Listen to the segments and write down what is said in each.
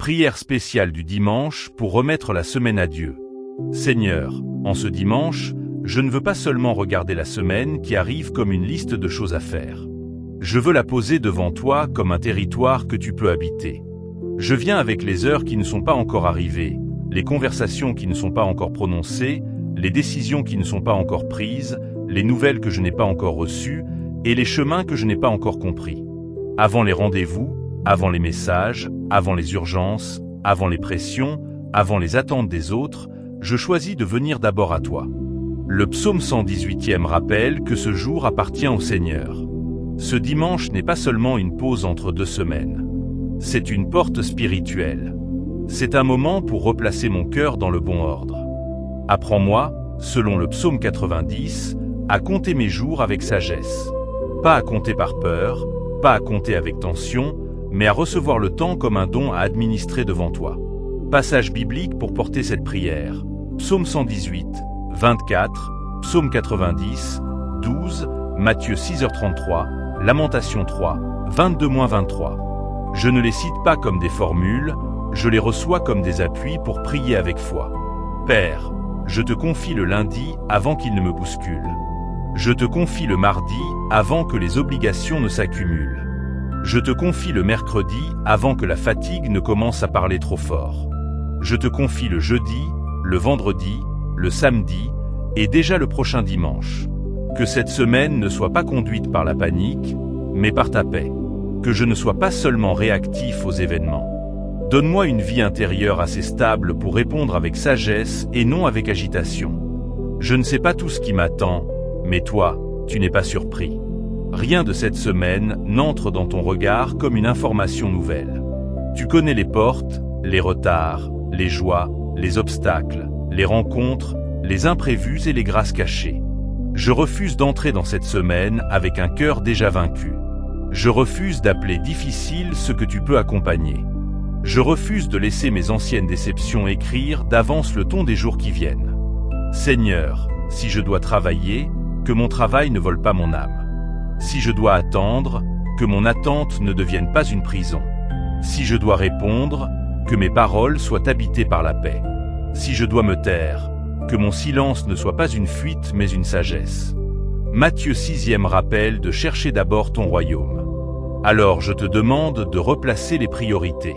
Prière spéciale du dimanche pour remettre la semaine à Dieu. Seigneur, en ce dimanche, je ne veux pas seulement regarder la semaine qui arrive comme une liste de choses à faire. Je veux la poser devant toi comme un territoire que tu peux habiter. Je viens avec les heures qui ne sont pas encore arrivées, les conversations qui ne sont pas encore prononcées, les décisions qui ne sont pas encore prises, les nouvelles que je n'ai pas encore reçues et les chemins que je n'ai pas encore compris. Avant les rendez-vous, avant les messages, avant les urgences, avant les pressions, avant les attentes des autres, je choisis de venir d'abord à toi. Le psaume 118e rappelle que ce jour appartient au Seigneur. Ce dimanche n'est pas seulement une pause entre 2 semaines. C'est une porte spirituelle. C'est un moment pour replacer mon cœur dans le bon ordre. Apprends-moi, selon le psaume 90, à compter mes jours avec sagesse. Pas à compter par peur, pas à compter avec tension, mais à recevoir le temps comme un don à administrer devant toi. Passage biblique pour porter cette prière. Psaume 118, 24, Psaume 90, 12, Matthieu 6h33, Lamentation 3, 22-23. Je ne les cite pas comme des formules, je les reçois comme des appuis pour prier avec foi. Père, je te confie le lundi avant qu'il ne me bouscule. Je te confie le mardi avant que les obligations ne s'accumulent. Je te confie le mercredi avant que la fatigue ne commence à parler trop fort. Je te confie le jeudi, le vendredi, le samedi et déjà le prochain dimanche. Que cette semaine ne soit pas conduite par la panique, mais par ta paix. Que je ne sois pas seulement réactif aux événements. Donne-moi une vie intérieure assez stable pour répondre avec sagesse et non avec agitation. Je ne sais pas tout ce qui m'attend, mais toi, tu n'es pas surpris. Rien de cette semaine n'entre dans ton regard comme une information nouvelle. Tu connais les portes, les retards, les joies, les obstacles, les rencontres, les imprévus et les grâces cachées. Je refuse d'entrer dans cette semaine avec un cœur déjà vaincu. Je refuse d'appeler difficile ce que tu peux accompagner. Je refuse de laisser mes anciennes déceptions écrire d'avance le ton des jours qui viennent. Seigneur, si je dois travailler, que mon travail ne vole pas mon âme. Si je dois attendre, que mon attente ne devienne pas une prison. Si je dois répondre, que mes paroles soient habitées par la paix. Si je dois me taire, que mon silence ne soit pas une fuite mais une sagesse. Matthieu 6e rappelle de chercher d'abord ton royaume. Alors je te demande de replacer les priorités.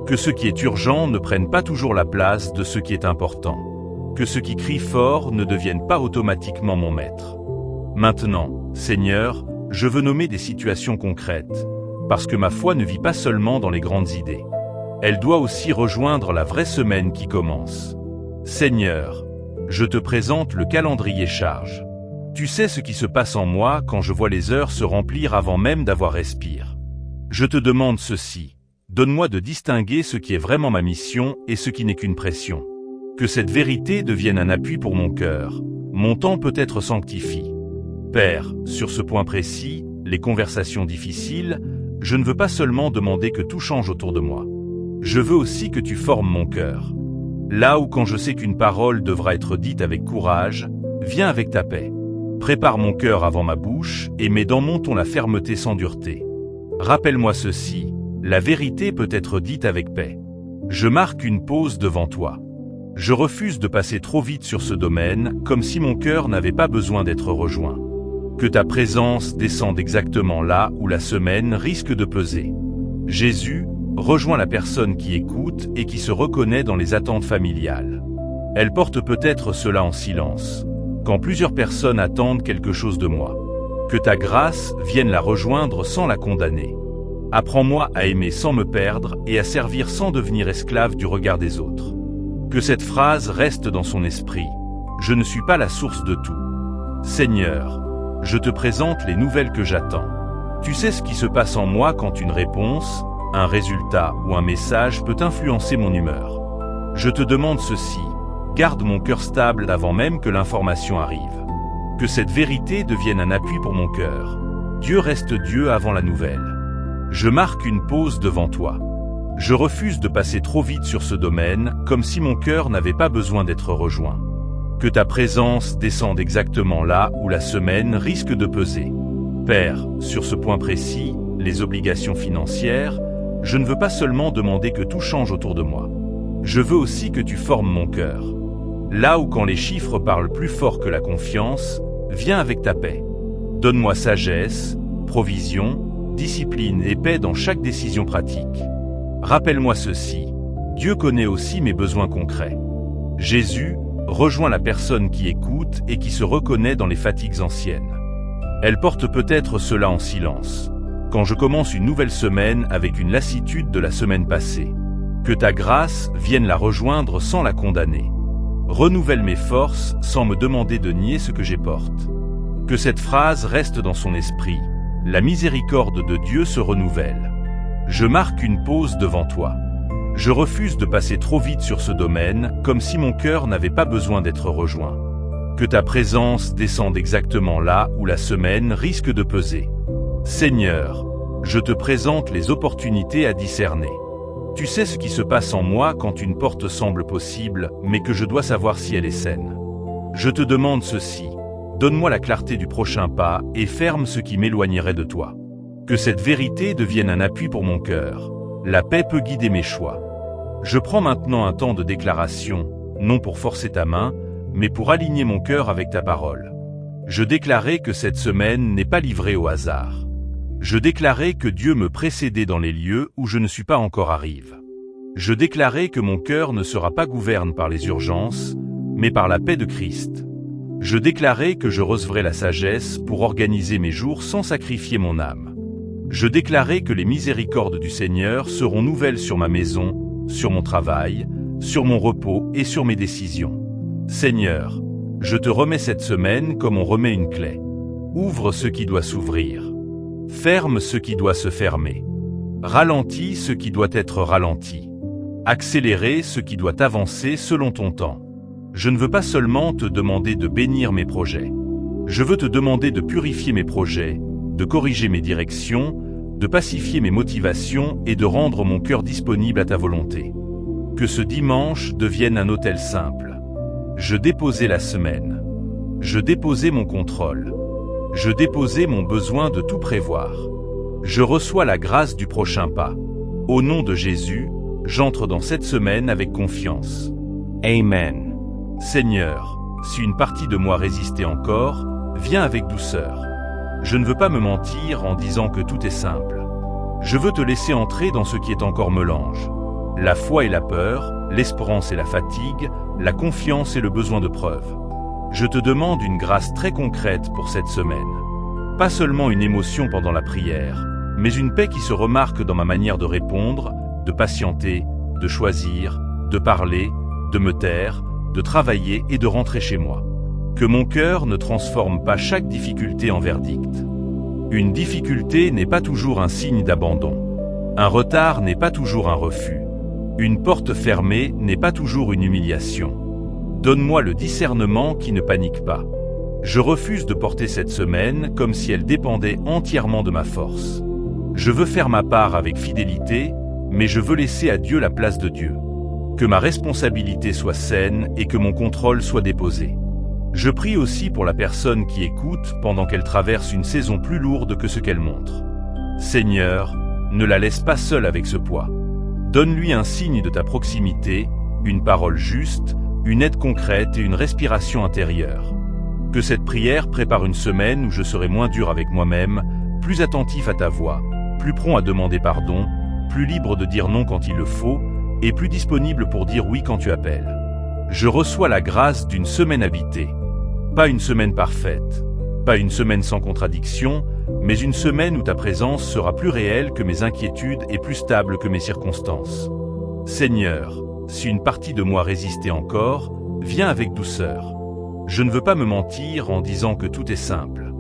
Que ce qui est urgent ne prenne pas toujours la place de ce qui est important. Que ce qui crie fort ne devienne pas automatiquement mon maître. Maintenant, Seigneur, je veux nommer des situations concrètes, parce que ma foi ne vit pas seulement dans les grandes idées. Elle doit aussi rejoindre la vraie semaine qui commence. Seigneur, je te présente le calendrier charge. Tu sais ce qui se passe en moi quand je vois les heures se remplir avant même d'avoir respire. Je te demande ceci, donne-moi de distinguer ce qui est vraiment ma mission et ce qui n'est qu'une pression. Que cette vérité devienne un appui pour mon cœur, mon temps peut-être sanctifie. Père, sur ce point précis, les conversations difficiles, je ne veux pas seulement demander que tout change autour de moi. Je veux aussi que tu formes mon cœur. Là où quand je sais qu'une parole devra être dite avec courage, viens avec ta paix. Prépare mon cœur avant ma bouche et mets dans mon ton la fermeté sans dureté. Rappelle-moi ceci, la vérité peut être dite avec paix. Je marque une pause devant toi. Je refuse de passer trop vite sur ce domaine, comme si mon cœur n'avait pas besoin d'être rejoint. Que ta présence descende exactement là où la semaine risque de peser. Jésus, rejoins la personne qui écoute et qui se reconnaît dans les attentes familiales. Elle porte peut-être cela en silence, quand plusieurs personnes attendent quelque chose de moi. Que ta grâce vienne la rejoindre sans la condamner. Apprends-moi à aimer sans me perdre et à servir sans devenir esclave du regard des autres. Que cette phrase reste dans son esprit. Je ne suis pas la source de tout. Seigneur, je te présente les nouvelles que j'attends. Tu sais ce qui se passe en moi quand une réponse, un résultat ou un message peut influencer mon humeur. Je te demande ceci, garde mon cœur stable avant même que l'information arrive. Que cette vérité devienne un appui pour mon cœur. Dieu reste Dieu avant la nouvelle. Je marque une pause devant toi. Je refuse de passer trop vite sur ce domaine, comme si mon cœur n'avait pas besoin d'être rejoint. Que ta présence descende exactement là où la semaine risque de peser. Père, sur ce point précis, les obligations financières, je ne veux pas seulement demander que tout change autour de moi. Je veux aussi que tu formes mon cœur. Là où quand les chiffres parlent plus fort que la confiance, viens avec ta paix. Donne-moi sagesse, provision, discipline et paix dans chaque décision pratique. Rappelle-moi ceci, Dieu connaît aussi mes besoins concrets. Jésus, rejoins la personne qui écoute et qui se reconnaît dans les fatigues anciennes. Elle porte peut-être cela en silence, quand je commence une nouvelle semaine avec une lassitude de la semaine passée. Que ta grâce vienne la rejoindre sans la condamner. Renouvelle mes forces sans me demander de nier ce que j'apporte. Que cette phrase reste dans son esprit. La miséricorde de Dieu se renouvelle. Je marque une pause devant toi. Je refuse de passer trop vite sur ce domaine, comme si mon cœur n'avait pas besoin d'être rejoint. Que ta présence descende exactement là où la semaine risque de peser. Seigneur, je te présente les opportunités à discerner. Tu sais ce qui se passe en moi quand une porte semble possible, mais que je dois savoir si elle est saine. Je te demande ceci. Donne-moi la clarté du prochain pas et ferme ce qui m'éloignerait de toi. Que cette vérité devienne un appui pour mon cœur. La paix peut guider mes choix. Je prends maintenant un temps de déclaration, non pour forcer ta main, mais pour aligner mon cœur avec ta parole. Je déclarais que cette semaine n'est pas livrée au hasard. Je déclarais que Dieu me précédait dans les lieux où je ne suis pas encore arrivé. Je déclarais que mon cœur ne sera pas gouverné par les urgences, mais par la paix de Christ. Je déclarais que je recevrais la sagesse pour organiser mes jours sans sacrifier mon âme. Je déclarais que les miséricordes du Seigneur seront nouvelles sur ma maison, sur mon travail, sur mon repos et sur mes décisions. Seigneur, je te remets cette semaine comme on remet une clé. Ouvre ce qui doit s'ouvrir. Ferme ce qui doit se fermer. Ralentis ce qui doit être ralenti. Accélérer ce qui doit avancer selon ton temps. Je ne veux pas seulement te demander de bénir mes projets. Je veux te demander de purifier mes projets, de corriger mes directions, de pacifier mes motivations et de rendre mon cœur disponible à ta volonté. Que ce dimanche devienne un autel simple. Je déposais la semaine. Je déposais mon contrôle. Je déposais mon besoin de tout prévoir. Je reçois la grâce du prochain pas. Au nom de Jésus, j'entre dans cette semaine avec confiance. Amen. Seigneur, si une partie de moi résistait encore, viens avec douceur. Je ne veux pas me mentir en disant que tout est simple. Je veux te laisser entrer dans ce qui est encore mélange. La foi et la peur, l'espérance et la fatigue, la confiance et le besoin de preuve. Je te demande une grâce très concrète pour cette semaine. Pas seulement une émotion pendant la prière, mais une paix qui se remarque dans ma manière de répondre, de patienter, de choisir, de parler, de me taire, de travailler et de rentrer chez moi. Que mon cœur ne transforme pas chaque difficulté en verdict. Une difficulté n'est pas toujours un signe d'abandon. Un retard n'est pas toujours un refus. Une porte fermée n'est pas toujours une humiliation. Donne-moi le discernement qui ne panique pas. Je refuse de porter cette semaine comme si elle dépendait entièrement de ma force. Je veux faire ma part avec fidélité, mais je veux laisser à Dieu la place de Dieu. Que ma responsabilité soit saine et que mon contrôle soit déposé. Je prie aussi pour la personne qui écoute pendant qu'elle traverse une saison plus lourde que ce qu'elle montre. Seigneur, ne la laisse pas seule avec ce poids. Donne-lui un signe de ta proximité, une parole juste, une aide concrète et une respiration intérieure. Que cette prière prépare une semaine où je serai moins dur avec moi-même, plus attentif à ta voix, plus prompt à demander pardon, plus libre de dire non quand il le faut, et plus disponible pour dire oui quand tu appelles. Je reçois la grâce d'une semaine habitée. Pas une semaine parfaite, pas une semaine sans contradiction, mais une semaine où ta présence sera plus réelle que mes inquiétudes et plus stable que mes circonstances. Seigneur, si une partie de moi résistait encore, viens avec douceur. Je ne veux pas me mentir en disant que tout est simple.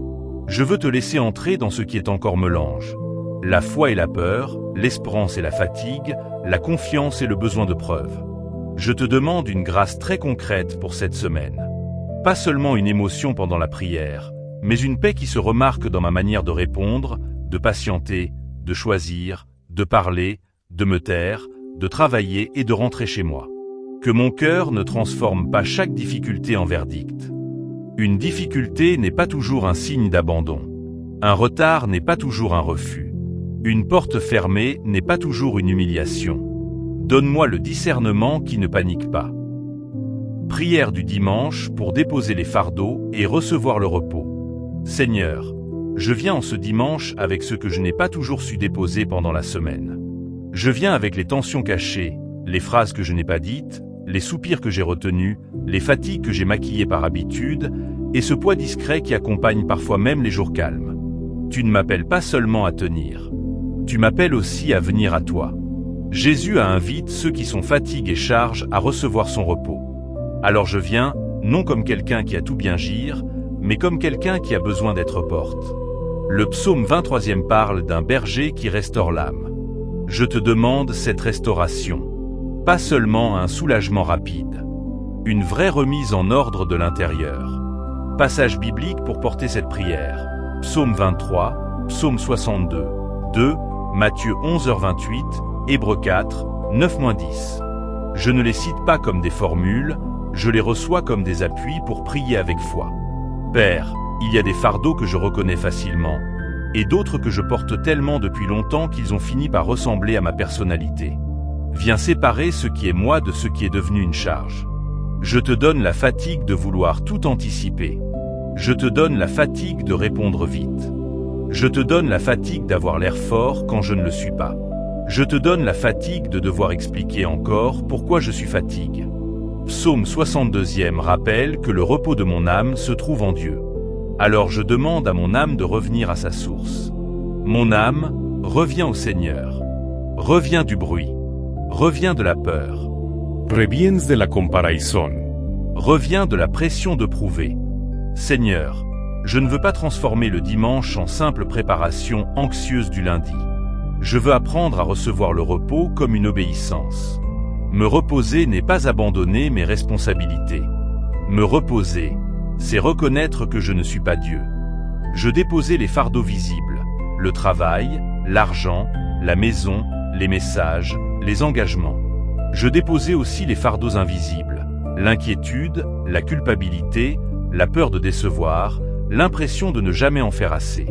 Je veux te laisser entrer dans ce qui est encore mélange. La foi et la peur, l'espérance et la fatigue, la confiance et le besoin de preuve. Je te demande une grâce très concrète pour cette semaine. Pas seulement une émotion pendant la prière, mais une paix qui se remarque dans ma manière de répondre, de patienter, de choisir, de parler, de me taire, de travailler et de rentrer chez moi. Que mon cœur ne transforme pas chaque difficulté en verdict. Une difficulté n'est pas toujours un signe d'abandon. Un retard n'est pas toujours un refus. Une porte fermée n'est pas toujours une humiliation. Donne-moi le discernement qui ne panique pas. Prière du dimanche pour déposer les fardeaux et recevoir le repos. Seigneur, je viens en ce dimanche avec ce que je n'ai pas toujours su déposer pendant la semaine. Je viens avec les tensions cachées, les phrases que je n'ai pas dites, les soupirs que j'ai retenus, les fatigues que j'ai maquillées par habitude, et ce poids discret qui accompagne parfois même les jours calmes. Tu ne m'appelles pas seulement à tenir. Tu m'appelles aussi à venir à toi. Jésus invite ceux qui sont fatigués et charges à recevoir son repos. Alors je viens, non comme quelqu'un qui a tout bien gire, mais comme quelqu'un qui a besoin d'être porte. Le psaume 23e parle d'un berger qui restaure l'âme. Je te demande cette restauration. Pas seulement un soulagement rapide. Une vraie remise en ordre de l'intérieur. Passage biblique pour porter cette prière. Psaume 23, Psaume 62, 2, Matthieu 11h28, Hébreux 4, 9-10. Je ne les cite pas comme des formules, je les reçois comme des appuis pour prier avec foi. Père, il y a des fardeaux que je reconnais facilement, et d'autres que je porte tellement depuis longtemps qu'ils ont fini par ressembler à ma personnalité. Viens séparer ce qui est moi de ce qui est devenu une charge. Je te donne la fatigue de vouloir tout anticiper. Je te donne la fatigue de répondre vite. Je te donne la fatigue d'avoir l'air fort quand je ne le suis pas. Je te donne la fatigue de devoir expliquer encore pourquoi je suis fatigué. Psaume 62e rappelle que le repos de mon âme se trouve en Dieu. Alors je demande à mon âme de revenir à sa source. Mon âme, reviens au Seigneur. Reviens du bruit. Reviens de la peur. Reviens de la comparaison. Reviens de la pression de prouver. Seigneur, je ne veux pas transformer le dimanche en simple préparation anxieuse du lundi. Je veux apprendre à recevoir le repos comme une obéissance. Me reposer n'est pas abandonner mes responsabilités. Me reposer, c'est reconnaître que je ne suis pas Dieu. Je déposais les fardeaux visibles, le travail, l'argent, la maison, les messages, les engagements. Je déposais aussi les fardeaux invisibles, l'inquiétude, la culpabilité, la peur de décevoir, l'impression de ne jamais en faire assez.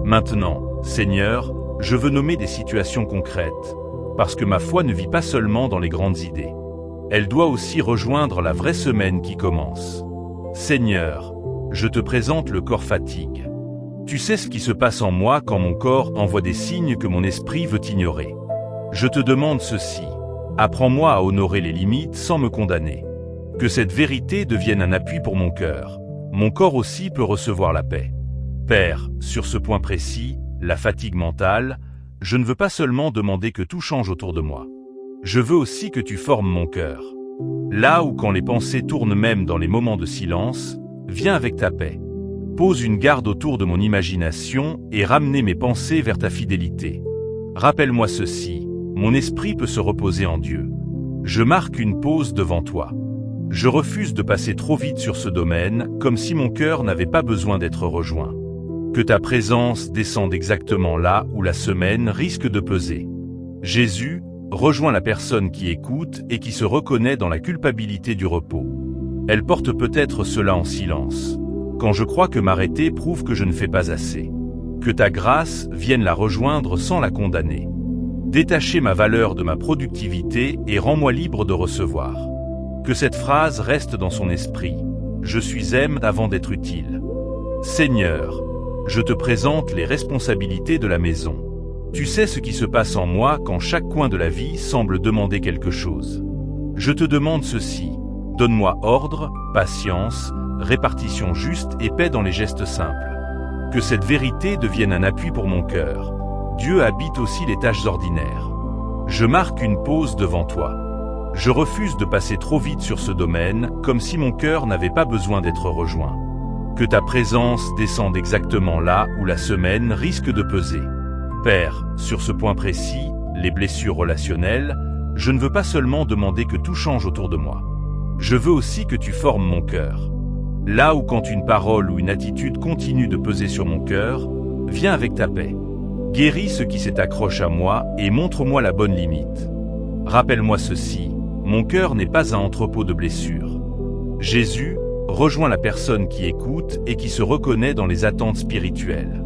Maintenant, Seigneur, je veux nommer des situations concrètes, parce que ma foi ne vit pas seulement dans les grandes idées. Elle doit aussi rejoindre la vraie semaine qui commence. Seigneur, je te présente le corps fatigue. Tu sais ce qui se passe en moi quand mon corps envoie des signes que mon esprit veut ignorer. Je te demande ceci. Apprends-moi à honorer les limites sans me condamner. Que cette vérité devienne un appui pour mon cœur. Mon corps aussi peut recevoir la paix. Père, sur ce point précis, la fatigue mentale, je ne veux pas seulement demander que tout change autour de moi. Je veux aussi que tu formes mon cœur. Là où quand les pensées tournent même dans les moments de silence, viens avec ta paix. Pose une garde autour de mon imagination et ramener mes pensées vers ta fidélité. Rappelle-moi ceci, mon esprit peut se reposer en Dieu. Je marque une pause devant toi. Je refuse de passer trop vite sur ce domaine, comme si mon cœur n'avait pas besoin d'être rejoint. Que ta présence descende exactement là où la semaine risque de peser. Jésus, rejoins la personne qui écoute et qui se reconnaît dans la culpabilité du repos. Elle porte peut-être cela en silence. Quand je crois que m'arrêter prouve que je ne fais pas assez. Que ta grâce vienne la rejoindre sans la condamner. Détacher ma valeur de ma productivité et rends-moi libre de recevoir. Que cette phrase reste dans son esprit. Je suis aime avant d'être utile. Seigneur, je te présente les responsabilités de la maison. Tu sais ce qui se passe en moi quand chaque coin de la vie semble demander quelque chose. Je te demande ceci. Donne-moi ordre, patience, répartition juste et paix dans les gestes simples. Que cette vérité devienne un appui pour mon cœur. Dieu habite aussi les tâches ordinaires. Je marque une pause devant toi. Je refuse de passer trop vite sur ce domaine, comme si mon cœur n'avait pas besoin d'être rejoint. Que ta présence descende exactement là où la semaine risque de peser. Père, sur ce point précis, les blessures relationnelles, je ne veux pas seulement demander que tout change autour de moi. Je veux aussi que tu formes mon cœur. Là où quand une parole ou une attitude continue de peser sur mon cœur, viens avec ta paix. Guéris ce qui s'accroche à moi et montre-moi la bonne limite. Rappelle-moi ceci, mon cœur n'est pas un entrepôt de blessures. Jésus, rejoins la personne qui écoute et qui se reconnaît dans les attentes spirituelles.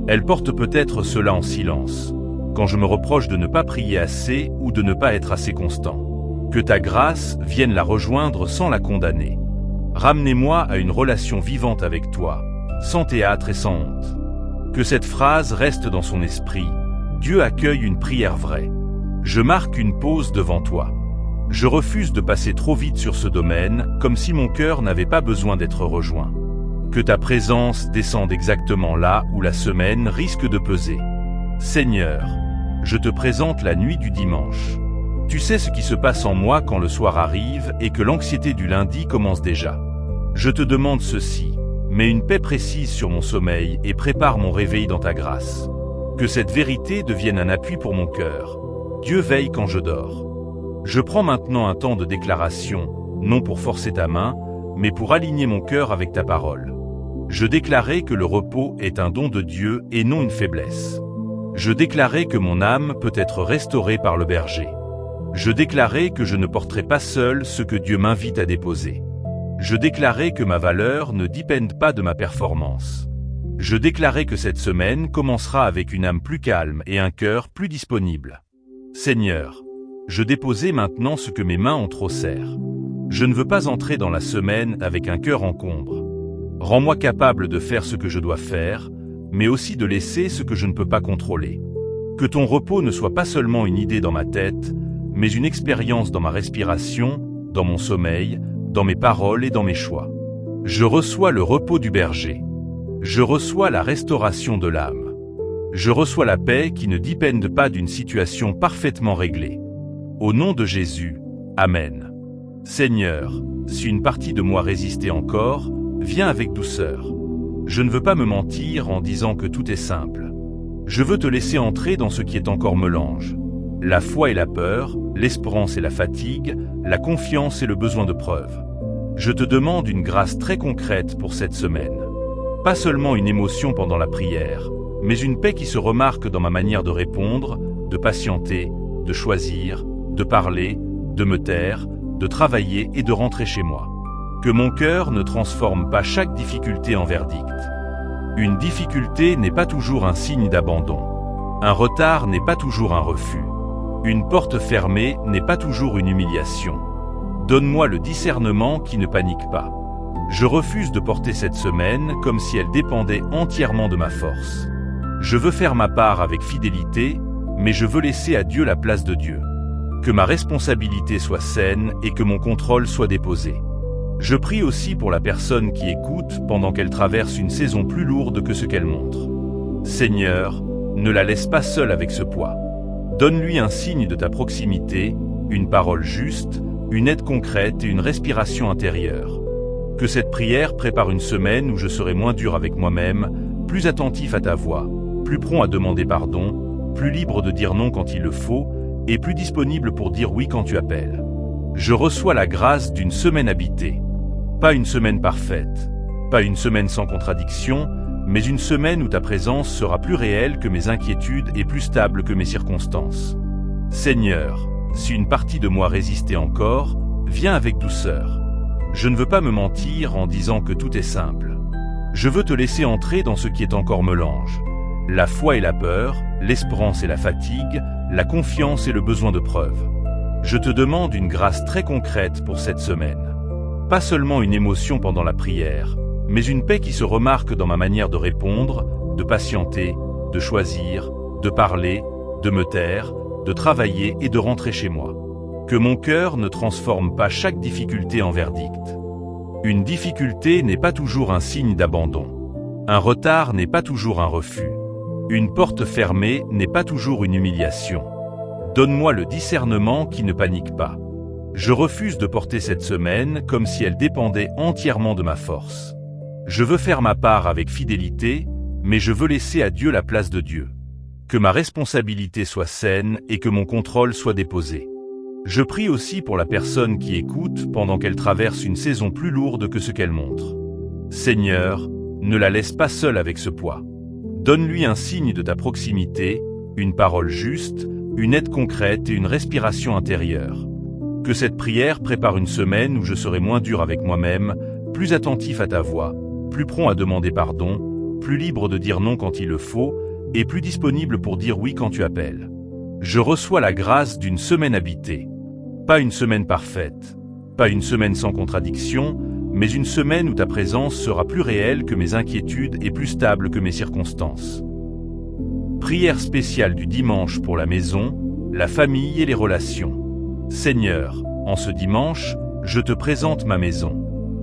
Elle porte peut-être cela en silence. quand je me reproche de ne pas prier assez ou de ne pas être assez constant. Que ta grâce vienne la rejoindre sans la condamner. Ramenez-moi à une relation vivante avec toi, sans théâtre et sans honte. Que cette phrase reste dans son esprit. Dieu accueille une prière vraie. Je marque une pause devant toi. Je refuse de passer trop vite sur ce domaine, comme si mon cœur n'avait pas besoin d'être rejoint. Que ta présence descende exactement là où la semaine risque de peser. Seigneur, je te présente la nuit du dimanche. Tu sais ce qui se passe en moi quand le soir arrive et que l'anxiété du lundi commence déjà. Je te demande ceci, mets une paix précise sur mon sommeil et prépare mon réveil dans ta grâce. Que cette vérité devienne un appui pour mon cœur. Dieu veille quand je dors. Je prends maintenant un temps de déclaration, non pour forcer ta main, mais pour aligner mon cœur avec ta parole. Je déclarais que le repos est un don de Dieu et non une faiblesse. Je déclarais que mon âme peut être restaurée par le berger. Je déclarais que je ne porterai pas seul ce que Dieu m'invite à déposer. Je déclarais que ma valeur ne dépend pas de ma performance. Je déclarais que cette semaine commencera avec une âme plus calme et un cœur plus disponible. Seigneur, je déposais maintenant ce que mes mains ont trop serré. Je ne veux pas entrer dans la semaine avec un cœur encombre. Rends-moi capable de faire ce que je dois faire, mais aussi de laisser ce que je ne peux pas contrôler. Que ton repos ne soit pas seulement une idée dans ma tête, mais une expérience dans ma respiration, dans mon sommeil, dans mes paroles et dans mes choix. Je reçois le repos du berger. Je reçois la restauration de l'âme. Je reçois la paix qui ne dépend pas d'une situation parfaitement réglée. Au nom de Jésus, Amen. Seigneur, si une partie de moi résistait encore, viens avec douceur. Je ne veux pas me mentir en disant que tout est simple. Je veux te laisser entrer dans ce qui est encore mélange. La foi et la peur, l'espérance et la fatigue, la confiance et le besoin de preuve. Je te demande une grâce très concrète pour cette semaine. Pas seulement une émotion pendant la prière, mais une paix qui se remarque dans ma manière de répondre, de patienter, de choisir, de parler, de me taire, de travailler et de rentrer chez moi. Que mon cœur ne transforme pas chaque difficulté en verdict. Une difficulté n'est pas toujours un signe d'abandon. Un retard n'est pas toujours un refus. Une porte fermée n'est pas toujours une humiliation. Donne-moi le discernement qui ne panique pas. Je refuse de porter cette semaine comme si elle dépendait entièrement de ma force. Je veux faire ma part avec fidélité, mais je veux laisser à Dieu la place de Dieu. Que ma responsabilité soit saine et que mon contrôle soit déposé. Je prie aussi pour la personne qui écoute pendant qu'elle traverse une saison plus lourde que ce qu'elle montre. Seigneur, ne la laisse pas seule avec ce poids. Donne-lui un signe de ta proximité, une parole juste, une aide concrète et une respiration intérieure. Que cette prière prépare une semaine où je serai moins dur avec moi-même, plus attentif à ta voix, plus prompt à demander pardon, plus libre de dire non quand il le faut, et plus disponible pour dire oui quand tu appelles. Je reçois la grâce d'une semaine habitée. Pas une semaine parfaite, pas une semaine sans contradiction, mais une semaine où ta présence sera plus réelle que mes inquiétudes et plus stable que mes circonstances. Seigneur, si une partie de moi résistait encore, viens avec douceur. Je ne veux pas me mentir en disant que tout est simple. Je veux te laisser entrer dans ce qui est encore mélange. La foi et la peur, l'espérance et la fatigue, la confiance et le besoin de preuve. Je te demande une grâce très concrète pour cette semaine. Pas seulement une émotion pendant la prière, mais une paix qui se remarque dans ma manière de répondre, de patienter, de choisir, de parler, de me taire, de travailler et de rentrer chez moi. Que mon cœur ne transforme pas chaque difficulté en verdict. Une difficulté n'est pas toujours un signe d'abandon. Un retard n'est pas toujours un refus. Une porte fermée n'est pas toujours une humiliation. Donne-moi le discernement qui ne panique pas. Je refuse de porter cette semaine comme si elle dépendait entièrement de ma force. Je veux faire ma part avec fidélité, mais je veux laisser à Dieu la place de Dieu. Que ma responsabilité soit saine et que mon contrôle soit déposé. Je prie aussi pour la personne qui écoute pendant qu'elle traverse une saison plus lourde que ce qu'elle montre. Seigneur, ne la laisse pas seule avec ce poids. Donne-lui un signe de ta proximité, une parole juste, une aide concrète et une respiration intérieure. Que cette prière prépare une semaine où je serai moins dur avec moi-même, plus attentif à ta voix, plus prompt à demander pardon, plus libre de dire non quand il le faut, et plus disponible pour dire oui quand tu appelles. Je reçois la grâce d'une semaine habitée. Pas une semaine parfaite, pas une semaine sans contradiction, mais une semaine où ta présence sera plus réelle que mes inquiétudes et plus stable que mes circonstances. Prière spéciale du dimanche pour la maison, la famille et les relations. Seigneur, en ce dimanche, je te présente ma maison.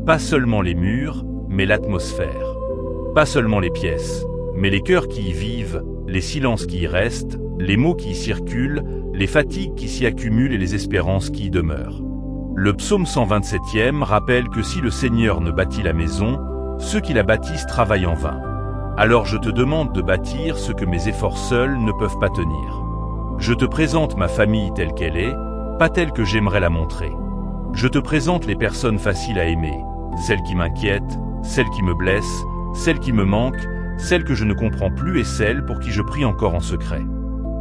Pas seulement les murs, mais l'atmosphère. Pas seulement les pièces, mais les cœurs qui y vivent, les silences qui y restent, les mots qui y circulent, les fatigues qui s'y accumulent et les espérances qui y demeurent. Le psaume 127e rappelle que si le Seigneur ne bâtit la maison, ceux qui la bâtissent travaillent en vain. Alors je te demande de bâtir ce que mes efforts seuls ne peuvent pas tenir. Je te présente ma famille telle qu'elle est, pas telle que j'aimerais la montrer. Je te présente les personnes faciles à aimer, celles qui m'inquiètent, celles qui me blessent, celles qui me manquent, celles que je ne comprends plus et celles pour qui je prie encore en secret.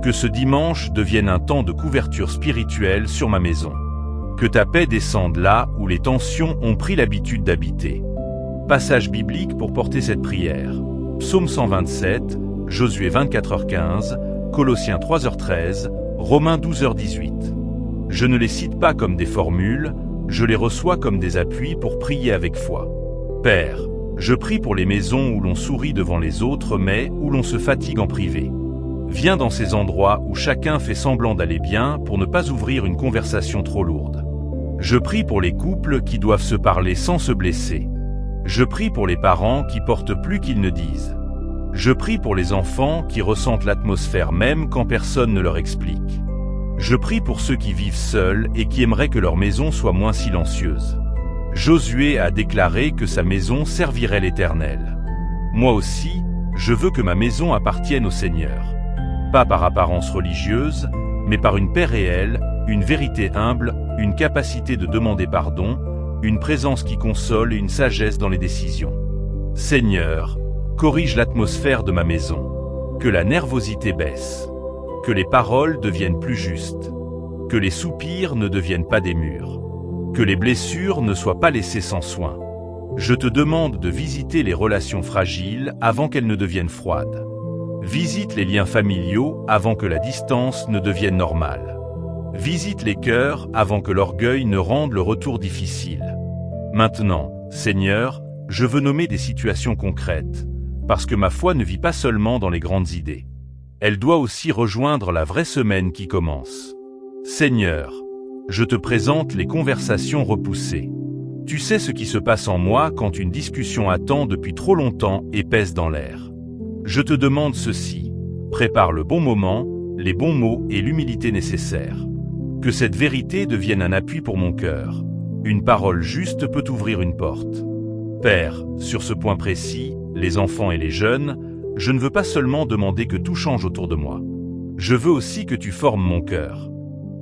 Que ce dimanche devienne un temps de couverture spirituelle sur ma maison. Que ta paix descende là où les tensions ont pris l'habitude d'habiter. Passage biblique pour porter cette prière. Psaume 127, Josué 24h15, Colossiens 3h13, Romains 12h18. Je ne les cite pas comme des formules, je les reçois comme des appuis pour prier avec foi. Père, je prie pour les maisons où l'on sourit devant les autres mais où l'on se fatigue en privé. Viens dans ces endroits où chacun fait semblant d'aller bien pour ne pas ouvrir une conversation trop lourde. Je prie pour les couples qui doivent se parler sans se blesser. Je prie pour les parents qui portent plus qu'ils ne disent. Je prie pour les enfants qui ressentent l'atmosphère même quand personne ne leur explique. Je prie pour ceux qui vivent seuls et qui aimeraient que leur maison soit moins silencieuse. Josué a déclaré que sa maison servirait l'Éternel. Moi aussi, je veux que ma maison appartienne au Seigneur. Pas par apparence religieuse, mais par une paix réelle, une vérité humble, une capacité de demander pardon, une présence qui console et une sagesse dans les décisions. Seigneur, corrige l'atmosphère de ma maison. Que la nervosité baisse. Que les paroles deviennent plus justes. Que les soupirs ne deviennent pas des murs. Que les blessures ne soient pas laissées sans soin. Je te demande de visiter les relations fragiles avant qu'elles ne deviennent froides. Visite les liens familiaux avant que la distance ne devienne normale. Visite les cœurs avant que l'orgueil ne rende le retour difficile. Maintenant, Seigneur, je veux nommer des situations concrètes, parce que ma foi ne vit pas seulement dans les grandes idées. Elle doit aussi rejoindre la vraie semaine qui commence. Seigneur, je te présente les conversations repoussées. Tu sais ce qui se passe en moi quand une discussion attend depuis trop longtemps et pèse dans l'air. Je te demande ceci, prépare le bon moment, les bons mots et l'humilité nécessaire. Que cette vérité devienne un appui pour mon cœur. Une parole juste peut ouvrir une porte. Père, sur ce point précis, les enfants et les jeunes, je ne veux pas seulement demander que tout change autour de moi. Je veux aussi que tu formes mon cœur.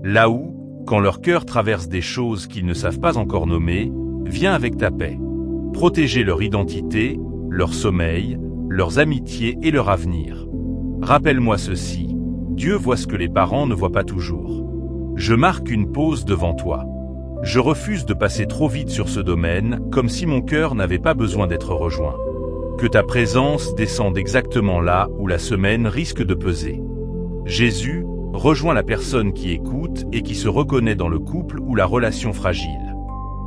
Là où, quand leur cœur traverse des choses qu'ils ne savent pas encore nommer, viens avec ta paix. Protégez leur identité, leur sommeil, leurs amitiés et leur avenir. Rappelle-moi ceci, Dieu voit ce que les parents ne voient pas toujours. Je marque une pause devant toi. Je refuse de passer trop vite sur ce domaine, comme si mon cœur n'avait pas besoin d'être rejoint. Que ta présence descende exactement là où la semaine risque de peser. Jésus, rejoins la personne qui écoute et qui se reconnaît dans le couple ou la relation fragile.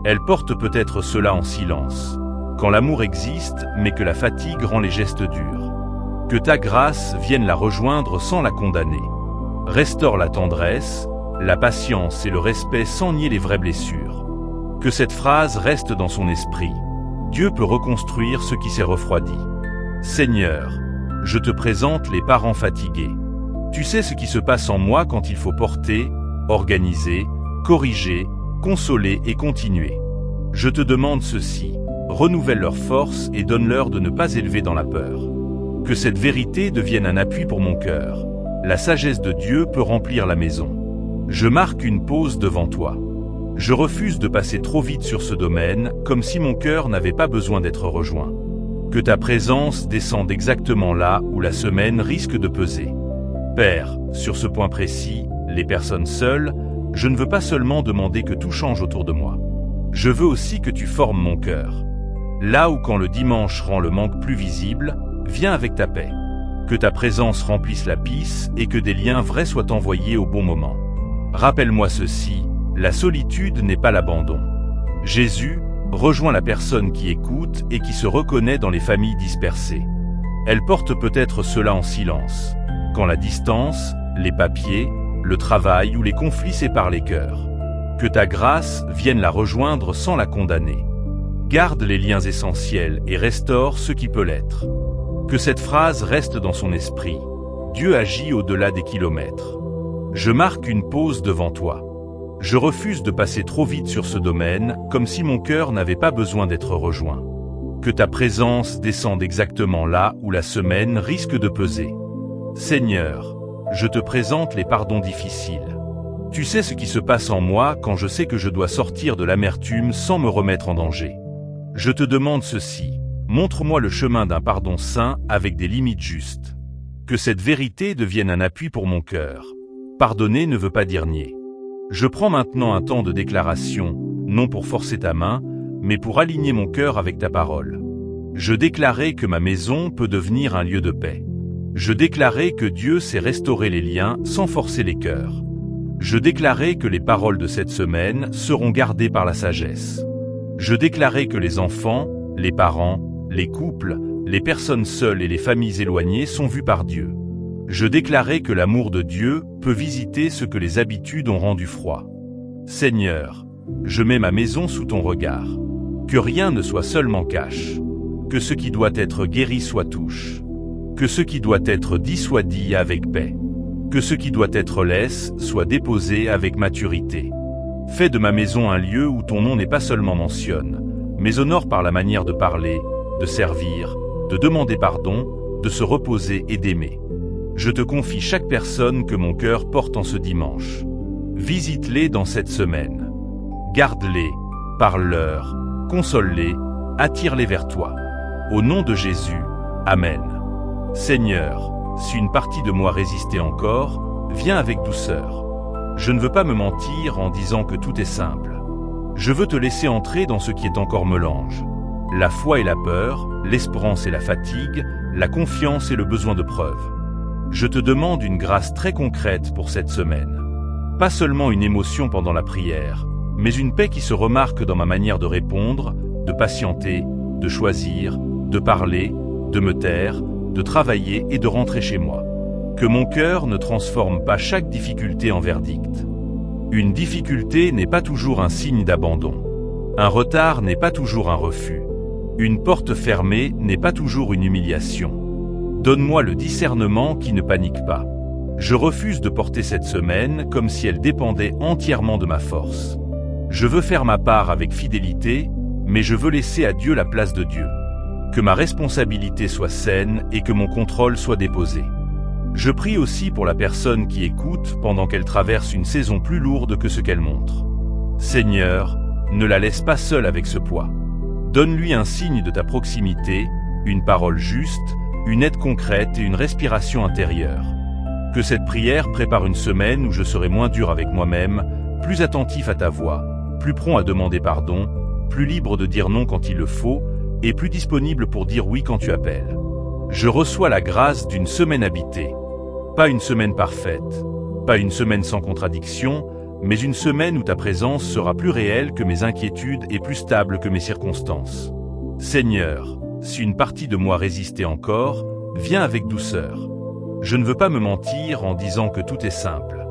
Elle porte peut-être cela en silence, quand l'amour existe mais que la fatigue rend les gestes durs. Que ta grâce vienne la rejoindre sans la condamner. Restaure la tendresse, la patience et le respect sans nier les vraies blessures. Que cette phrase reste dans son esprit. Dieu peut reconstruire ce qui s'est refroidi. Seigneur, je te présente les parents fatigués. Tu sais ce qui se passe en moi quand il faut porter, organiser, corriger, consoler et continuer. Je te demande ceci, renouvelle leur force et donne-leur de ne pas élever dans la peur. Que cette vérité devienne un appui pour mon cœur. La sagesse de Dieu peut remplir la maison. Je marque une pause devant toi. Je refuse de passer trop vite sur ce domaine, comme si mon cœur n'avait pas besoin d'être rejoint. Que ta présence descende exactement là où la semaine risque de peser. Père, sur ce point précis, les personnes seules, je ne veux pas seulement demander que tout change autour de moi. Je veux aussi que tu formes mon cœur. Là où quand le dimanche rend le manque plus visible, viens avec ta paix. Que ta présence remplisse la pisse et que des liens vrais soient envoyés au bon moment. Rappelle-moi ceci, la solitude n'est pas l'abandon. Jésus rejoint la personne qui écoute et qui se reconnaît dans les familles dispersées. Elle porte peut-être cela en silence, quand la distance, les papiers, le travail ou les conflits séparent les cœurs. Que ta grâce vienne la rejoindre sans la condamner. Garde les liens essentiels et restaure ce qui peut l'être. Que cette phrase reste dans son esprit. Dieu agit au-delà des kilomètres. Je marque une pause devant toi. Je refuse de passer trop vite sur ce domaine, comme si mon cœur n'avait pas besoin d'être rejoint. Que ta présence descende exactement là où la semaine risque de peser. Seigneur, je te présente les pardons difficiles. Tu sais ce qui se passe en moi quand je sais que je dois sortir de l'amertume sans me remettre en danger. Je te demande ceci, montre-moi le chemin d'un pardon sain avec des limites justes. Que cette vérité devienne un appui pour mon cœur. Pardonner ne veut pas dire nier. Je prends maintenant un temps de déclaration, non pour forcer ta main, mais pour aligner mon cœur avec ta parole. Je déclarais que ma maison peut devenir un lieu de paix. Je déclarais que Dieu sait restaurer les liens sans forcer les cœurs. Je déclarais que les paroles de cette semaine seront gardées par la sagesse. Je déclarais que les enfants, les parents, les couples, les personnes seules et les familles éloignées sont vus par Dieu. Je déclarais que l'amour de Dieu peut visiter ce que les habitudes ont rendu froid. Seigneur, je mets ma maison sous ton regard. Que rien ne soit seulement cache. Que ce qui doit être guéri soit touche. Que ce qui doit être dit soit dit avec paix. Que ce qui doit être laisse soit déposé avec maturité. Fais de ma maison un lieu où ton nom n'est pas seulement mentionné, mais honore par la manière de parler, de servir, de demander pardon, de se reposer et d'aimer. Je te confie chaque personne que mon cœur porte en ce dimanche. Visite-les dans cette semaine. Garde-les, parle-leur, console-les, attire-les vers toi. Au nom de Jésus, Amen. Seigneur, si une partie de moi résistait encore, viens avec douceur. Je ne veux pas me mentir en disant que tout est simple. Je veux te laisser entrer dans ce qui est encore mélange. La foi et la peur, l'espérance et la fatigue, la confiance et le besoin de preuve. Je te demande une grâce très concrète pour cette semaine. Pas seulement une émotion pendant la prière, mais une paix qui se remarque dans ma manière de répondre, de patienter, de choisir, de parler, de me taire, de travailler et de rentrer chez moi. Que mon cœur ne transforme pas chaque difficulté en verdict. Une difficulté n'est pas toujours un signe d'abandon. Un retard n'est pas toujours un refus. Une porte fermée n'est pas toujours une humiliation. Donne-moi le discernement qui ne panique pas. Je refuse de porter cette semaine comme si elle dépendait entièrement de ma force. Je veux faire ma part avec fidélité, mais je veux laisser à Dieu la place de Dieu. Que ma responsabilité soit saine et que mon contrôle soit déposé. Je prie aussi pour la personne qui écoute pendant qu'elle traverse une saison plus lourde que ce qu'elle montre. Seigneur, ne la laisse pas seule avec ce poids. Donne-lui un signe de ta proximité, une parole juste, une aide concrète et une respiration intérieure. Que cette prière prépare une semaine où je serai moins dur avec moi-même, plus attentif à ta voix, plus prompt à demander pardon, plus libre de dire non quand il le faut, et plus disponible pour dire oui quand tu appelles. Je reçois la grâce d'une semaine habitée. Pas une semaine parfaite, pas une semaine sans contradiction, mais une semaine où ta présence sera plus réelle que mes inquiétudes et plus stable que mes circonstances. Seigneur, si une partie de moi résistait encore, viens avec douceur. Je ne veux pas me mentir en disant que tout est simple.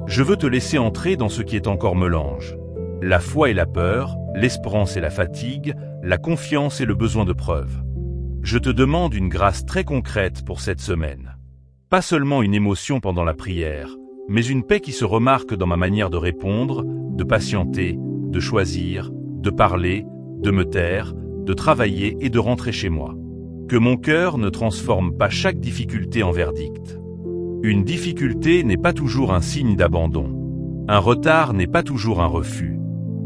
Je veux te laisser entrer dans ce qui est encore mélange. La foi et la peur, l'espérance et la fatigue, la confiance et le besoin de preuve. Je te demande une grâce très concrète pour cette semaine. Pas seulement une émotion pendant la prière, mais une paix qui se remarque dans ma manière de répondre, de patienter, de choisir, de parler, de me taire, de travailler et de rentrer chez moi. Que mon cœur ne transforme pas chaque difficulté en verdict. Une difficulté n'est pas toujours un signe d'abandon. Un retard n'est pas toujours un refus.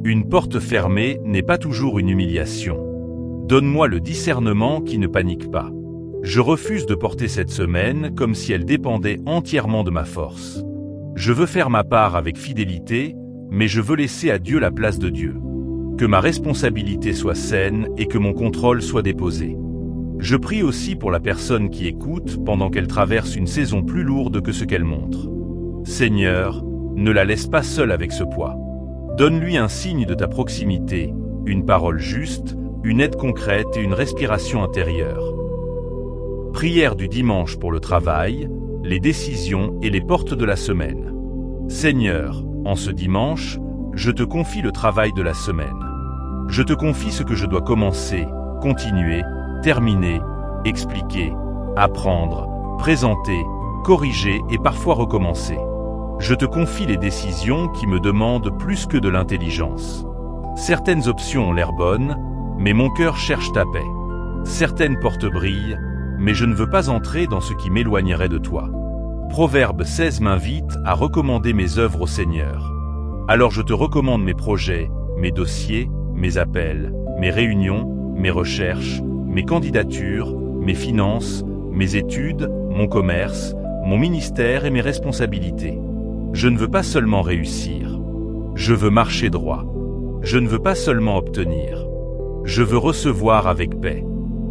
Une porte fermée n'est pas toujours une humiliation. Donne-moi le discernement qui ne panique pas. Je refuse de porter cette semaine comme si elle dépendait entièrement de ma force. Je veux faire ma part avec fidélité, mais je veux laisser à Dieu la place de Dieu. Que ma responsabilité soit saine et que mon contrôle soit déposé. Je prie aussi pour la personne qui écoute pendant qu'elle traverse une saison plus lourde que ce qu'elle montre. Seigneur, ne la laisse pas seule avec ce poids. Donne-lui un signe de ta proximité, une parole juste, une aide concrète et une respiration intérieure. Prière du dimanche pour le travail, les décisions et les portes de la semaine. Seigneur, en ce dimanche, je te confie le travail de la semaine. Je te confie ce que je dois commencer, continuer, terminer, expliquer, apprendre, présenter, corriger et parfois recommencer. Je te confie les décisions qui me demandent plus que de l'intelligence. Certaines options ont l'air bonnes, mais mon cœur cherche ta paix. Certaines portes brillent, mais je ne veux pas entrer dans ce qui m'éloignerait de toi. Proverbe 16 m'invite à recommander mes œuvres au Seigneur. Alors je te recommande mes projets, mes dossiers, mes appels, mes réunions, mes recherches, mes candidatures, mes finances, mes études, mon commerce, mon ministère et mes responsabilités. Je ne veux pas seulement réussir. Je veux marcher droit. Je ne veux pas seulement obtenir. Je veux recevoir avec paix.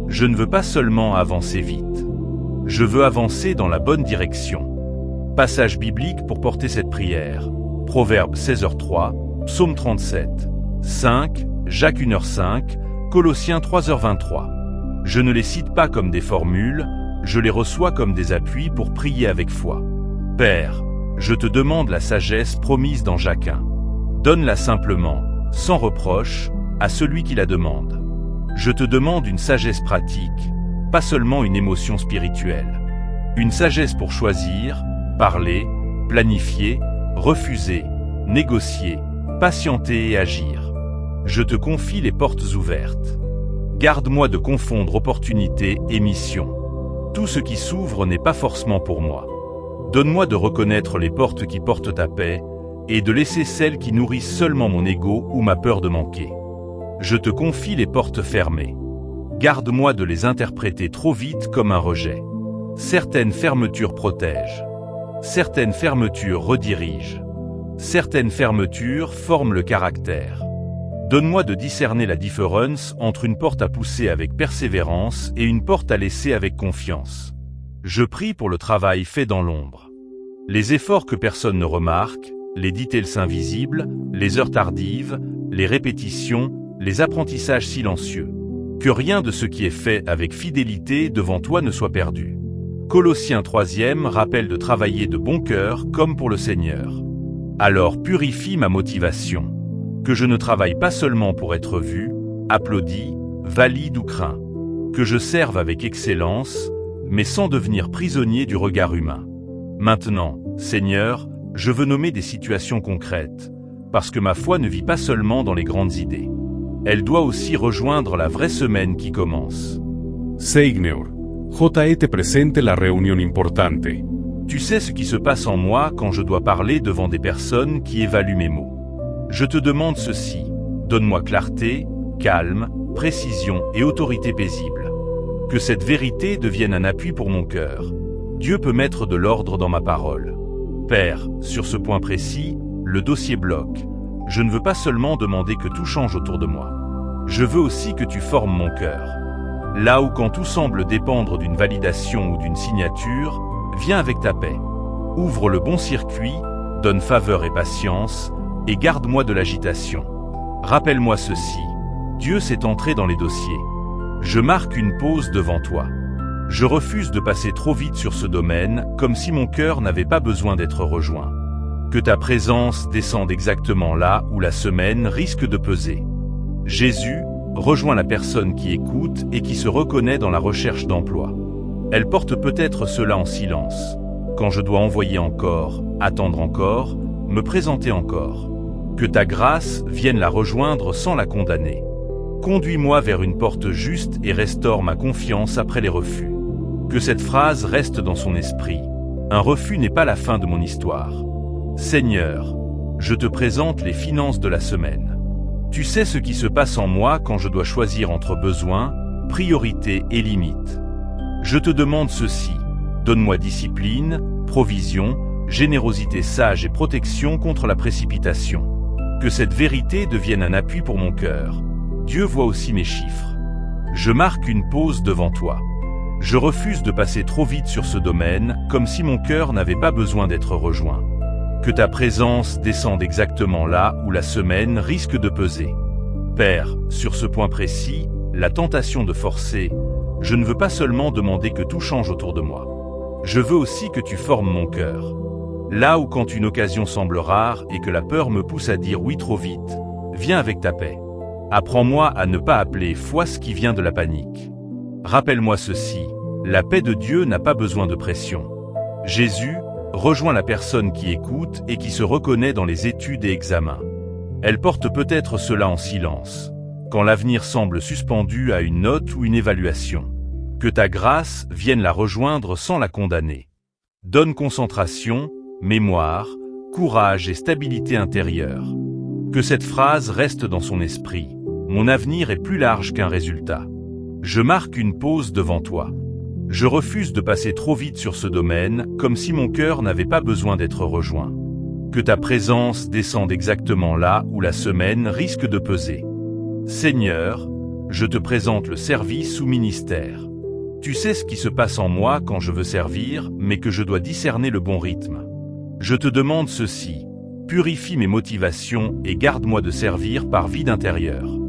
Je ne veux pas seulement avancer vite. Je veux avancer dans la bonne direction. Passage biblique pour porter cette prière. Proverbe 16h03, Psaume 37, 5, Jacques 1h05, Colossiens 3h23. Je ne les cite pas comme des formules, je les reçois comme des appuis pour prier avec foi. Père, je te demande la sagesse promise dans Jacques 1. Donne-la simplement, sans reproche, à celui qui la demande. Je te demande une sagesse pratique, pas seulement une émotion spirituelle. Une sagesse pour choisir, parler, planifier, refuser, négocier, patienter et agir. Je te confie les portes ouvertes. Garde-moi de confondre opportunité et mission. Tout ce qui s'ouvre n'est pas forcément pour moi. Donne-moi de reconnaître les portes qui portent ta paix et de laisser celles qui nourrissent seulement mon ego ou ma peur de manquer. Je te confie les portes fermées. Garde-moi de les interpréter trop vite comme un rejet. Certaines fermetures protègent. Certaines fermetures redirigent. Certaines fermetures forment le caractère. Donne-moi de discerner la différence entre une porte à pousser avec persévérance et une porte à laisser avec confiance. Je prie pour le travail fait dans l'ombre. Les efforts que personne ne remarque, les details invisibles, les heures tardives, les répétitions, les apprentissages silencieux. Que rien de ce qui est fait avec fidélité devant toi ne soit perdu. Colossiens 3e rappelle de travailler de bon cœur comme pour le Seigneur. Alors purifie ma motivation. Que je ne travaille pas seulement pour être vu, applaudi, valide ou craint. Que je serve avec excellence, mais sans devenir prisonnier du regard humain. Maintenant, Seigneur, je veux nommer des situations concrètes, parce que ma foi ne vit pas seulement dans les grandes idées. Elle doit aussi rejoindre la vraie semaine qui commence. Seigneur, JE te presente la reunión importante. Tu sais ce qui se passe en moi quand je dois parler devant des personnes qui évaluent mes mots. Je te demande ceci, donne-moi clarté, calme, précision et autorité paisible. Que cette vérité devienne un appui pour mon cœur. Dieu peut mettre de l'ordre dans ma parole. Père, sur ce point précis, le dossier bloque. Je ne veux pas seulement demander que tout change autour de moi. Je veux aussi que tu formes mon cœur. Là où quand tout semble dépendre d'une validation ou d'une signature, viens avec ta paix. Ouvre le bon circuit, donne faveur et patience, et garde-moi de l'agitation. Rappelle-moi ceci, Dieu s'est entré dans les dossiers. Je marque une pause devant toi. Je refuse de passer trop vite sur ce domaine, comme si mon cœur n'avait pas besoin d'être rejoint. Que ta présence descende exactement là où la semaine risque de peser. Jésus, rejoins la personne qui écoute et qui se reconnaît dans la recherche d'emploi. Elle porte peut-être cela en silence. Quand je dois envoyer encore, attendre encore, me présenter encore. Que ta grâce vienne la rejoindre sans la condamner. Conduis-moi vers une porte juste et restaure ma confiance après les refus. Que cette phrase reste dans son esprit. Un refus n'est pas la fin de mon histoire. Seigneur, je te présente les finances de la semaine. Tu sais ce qui se passe en moi quand je dois choisir entre besoins, priorités et limites. Je te demande ceci, donne-moi discipline, provision, générosité sage et protection contre la précipitation. Que cette vérité devienne un appui pour mon cœur. Dieu voit aussi mes chiffres. Je marque une pause devant toi. Je refuse de passer trop vite sur ce domaine, comme si mon cœur n'avait pas besoin d'être rejoint. Que ta présence descende exactement là où la semaine risque de peser. Père, sur ce point précis, la tentation de forcer, je ne veux pas seulement demander que tout change autour de moi. Je veux aussi que tu formes mon cœur. Là où quand une occasion semble rare et que la peur me pousse à dire oui trop vite, viens avec ta paix. Apprends-moi à ne pas appeler foi ce qui vient de la panique. Rappelle-moi ceci, la paix de Dieu n'a pas besoin de pression. Jésus rejoint la personne qui écoute et qui se reconnaît dans les études et examens. Elle porte peut-être cela en silence, quand l'avenir semble suspendu à une note ou une évaluation. Que ta grâce vienne la rejoindre sans la condamner. Donne concentration, mémoire, courage et stabilité intérieure. Que cette phrase reste dans son esprit. Mon avenir est plus large qu'un résultat. Je marque une pause devant toi. Je refuse de passer trop vite sur ce domaine, comme si mon cœur n'avait pas besoin d'être rejoint. Que ta présence descende exactement là où la semaine risque de peser. Seigneur, je te présente le service ou ministère. Tu sais ce qui se passe en moi quand je veux servir, mais que je dois discerner le bon rythme. Je te demande ceci, purifie mes motivations et garde-moi de servir par vide intérieure.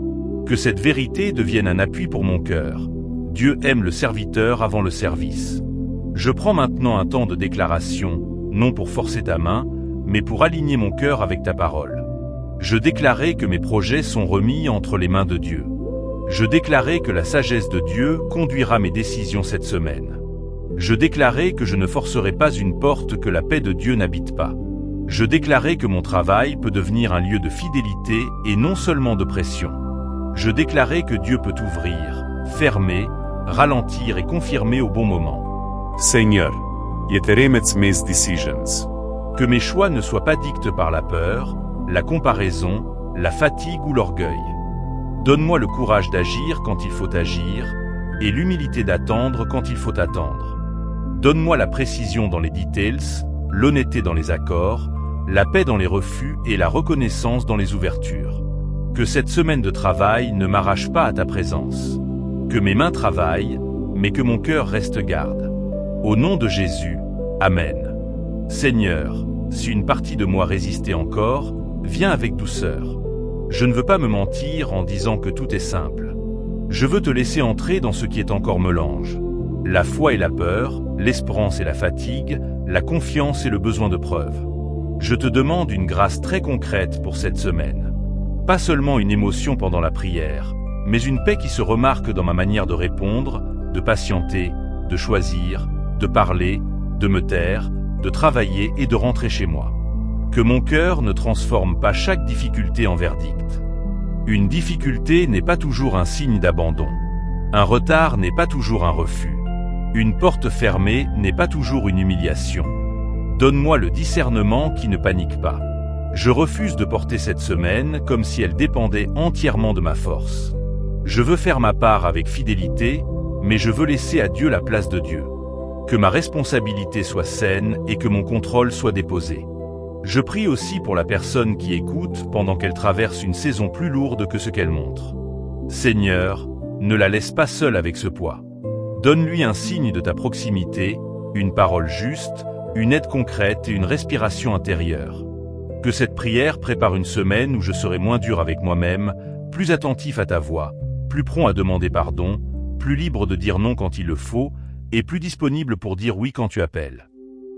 Que cette vérité devienne un appui pour mon cœur. Dieu aime le serviteur avant le service. Je prends maintenant un temps de déclaration, non pour forcer ta main, mais pour aligner mon cœur avec ta parole. Je déclarais que mes projets sont remis entre les mains de Dieu. Je déclarais que la sagesse de Dieu conduira mes décisions cette semaine. Je déclarais que je ne forcerai pas une porte que la paix de Dieu n'habite pas. Je déclarais que mon travail peut devenir un lieu de fidélité et non seulement de pression. Je déclarais que Dieu peut ouvrir, fermer, ralentir et confirmer au bon moment. Seigneur, ieteremets mes decisions. Que mes choix ne soient pas dictés par la peur, la comparaison, la fatigue ou l'orgueil. Donne-moi le courage d'agir quand il faut agir, et l'humilité d'attendre quand il faut attendre. Donne-moi la précision dans les details, l'honnêteté dans les accords, la paix dans les refus et la reconnaissance dans les ouvertures. Que cette semaine de travail ne m'arrache pas à ta présence. Que mes mains travaillent, mais que mon cœur reste garde. Au nom de Jésus, Amen. Seigneur, si une partie de moi résistait encore, viens avec douceur. Je ne veux pas me mentir en disant que tout est simple. Je veux te laisser entrer dans ce qui est encore mélange. La foi et la peur, l'espérance et la fatigue, la confiance et le besoin de preuve. Je te demande une grâce très concrète pour cette semaine. Pas seulement une émotion pendant la prière, mais une paix qui se remarque dans ma manière de répondre, de patienter, de choisir, de parler, de me taire, de travailler et de rentrer chez moi. Que mon cœur ne transforme pas chaque difficulté en verdict. Une difficulté n'est pas toujours un signe d'abandon. Un retard n'est pas toujours un refus. Une porte fermée n'est pas toujours une humiliation. Donne-moi le discernement qui ne panique pas. Je refuse de porter cette semaine comme si elle dépendait entièrement de ma force. Je veux faire ma part avec fidélité, mais je veux laisser à Dieu la place de Dieu. Que ma responsabilité soit saine et que mon contrôle soit déposé. Je prie aussi pour la personne qui écoute pendant qu'elle traverse une saison plus lourde que ce qu'elle montre. Seigneur, ne la laisse pas seule avec ce poids. Donne-lui un signe de ta proximité, une parole juste, une aide concrète et une respiration intérieure. Que cette prière prépare une semaine où je serai moins dur avec moi-même, plus attentif à ta voix, plus prompt à demander pardon, plus libre de dire non quand il le faut, et plus disponible pour dire oui quand tu appelles.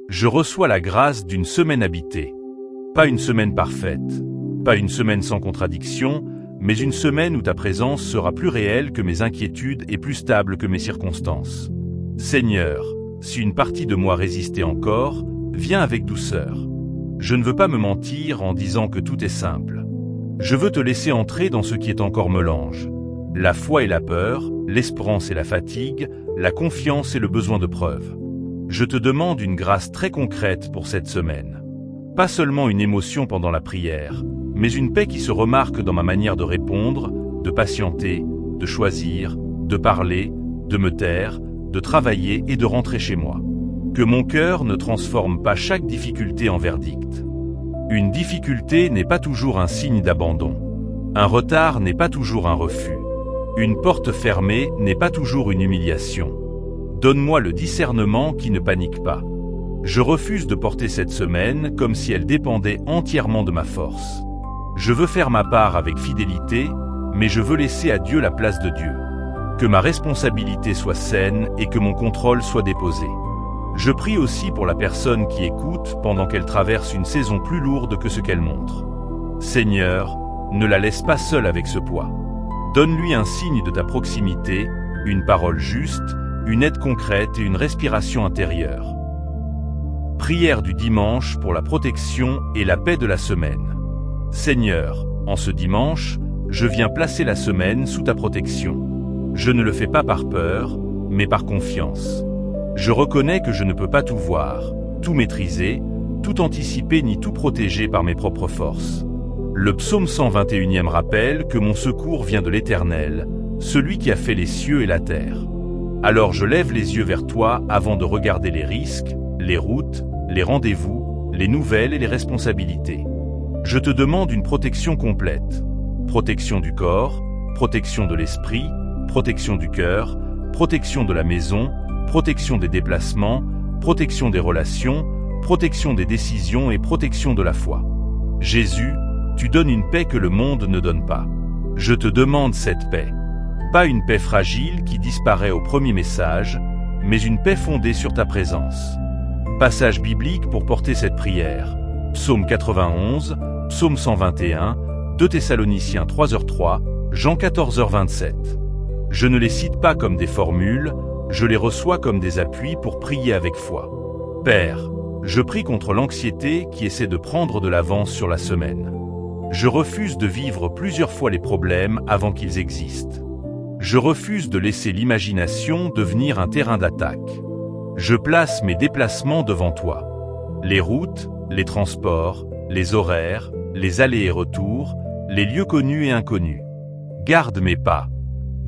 Je reçois la grâce d'une semaine habitée. Pas une semaine parfaite, pas une semaine sans contradiction, mais une semaine où ta présence sera plus réelle que mes inquiétudes et plus stable que mes circonstances. Seigneur, si une partie de moi résistait encore, viens avec douceur. Je ne veux pas me mentir en disant que tout est simple. Je veux te laisser entrer dans ce qui est encore mélange. La foi et la peur, l'espérance et la fatigue, la confiance et le besoin de preuve. Je te demande une grâce très concrète pour cette semaine. Pas seulement une émotion pendant la prière, mais une paix qui se remarque dans ma manière de répondre, de patienter, de choisir, de parler, de me taire, de travailler et de rentrer chez moi. Que mon cœur ne transforme pas chaque difficulté en verdict. Une difficulté n'est pas toujours un signe d'abandon. Un retard n'est pas toujours un refus. Une porte fermée n'est pas toujours une humiliation. Donne-moi le discernement qui ne panique pas. Je refuse de porter cette semaine comme si elle dépendait entièrement de ma force. Je veux faire ma part avec fidélité, mais je veux laisser à Dieu la place de Dieu. Que ma responsabilité soit saine et que mon contrôle soit déposé. Je prie aussi pour la personne qui écoute pendant qu'elle traverse une saison plus lourde que ce qu'elle montre. Seigneur, ne la laisse pas seule avec ce poids. Donne-lui un signe de ta proximité, une parole juste, une aide concrète et une respiration intérieure. Prière du dimanche pour la protection et la paix de la semaine. Seigneur, en ce dimanche, je viens placer la semaine sous ta protection. Je ne le fais pas par peur, mais par confiance. Je reconnais que je ne peux pas tout voir, tout maîtriser, tout anticiper ni tout protéger par mes propres forces. Le psaume 121e rappelle que mon secours vient de l'Éternel, celui qui a fait les cieux et la terre. Alors je lève les yeux vers toi avant de regarder les risques, les routes, les rendez-vous, les nouvelles et les responsabilités. Je te demande une protection complète. Protection du corps, protection de l'esprit, protection du cœur, protection de la maison, protection des déplacements, protection des relations, protection des décisions et protection de la foi. Jésus, tu donnes une paix que le monde ne donne pas. Je te demande cette paix. Pas une paix fragile qui disparaît au premier message, mais une paix fondée sur ta présence. Passage biblique pour porter cette prière. Psaume 91, Psaume 121, 2 Thessaloniciens 3h3, Jean 14h27. Je ne les cite pas comme des formules, je les reçois comme des appuis pour prier avec foi. Père, je prie contre l'anxiété qui essaie de prendre de l'avance sur la semaine. Je refuse de vivre plusieurs fois les problèmes avant qu'ils existent. Je refuse de laisser l'imagination devenir un terrain d'attaque. Je place mes déplacements devant toi. Les routes, les transports, les horaires, les allers et retours, les lieux connus et inconnus. Garde mes pas.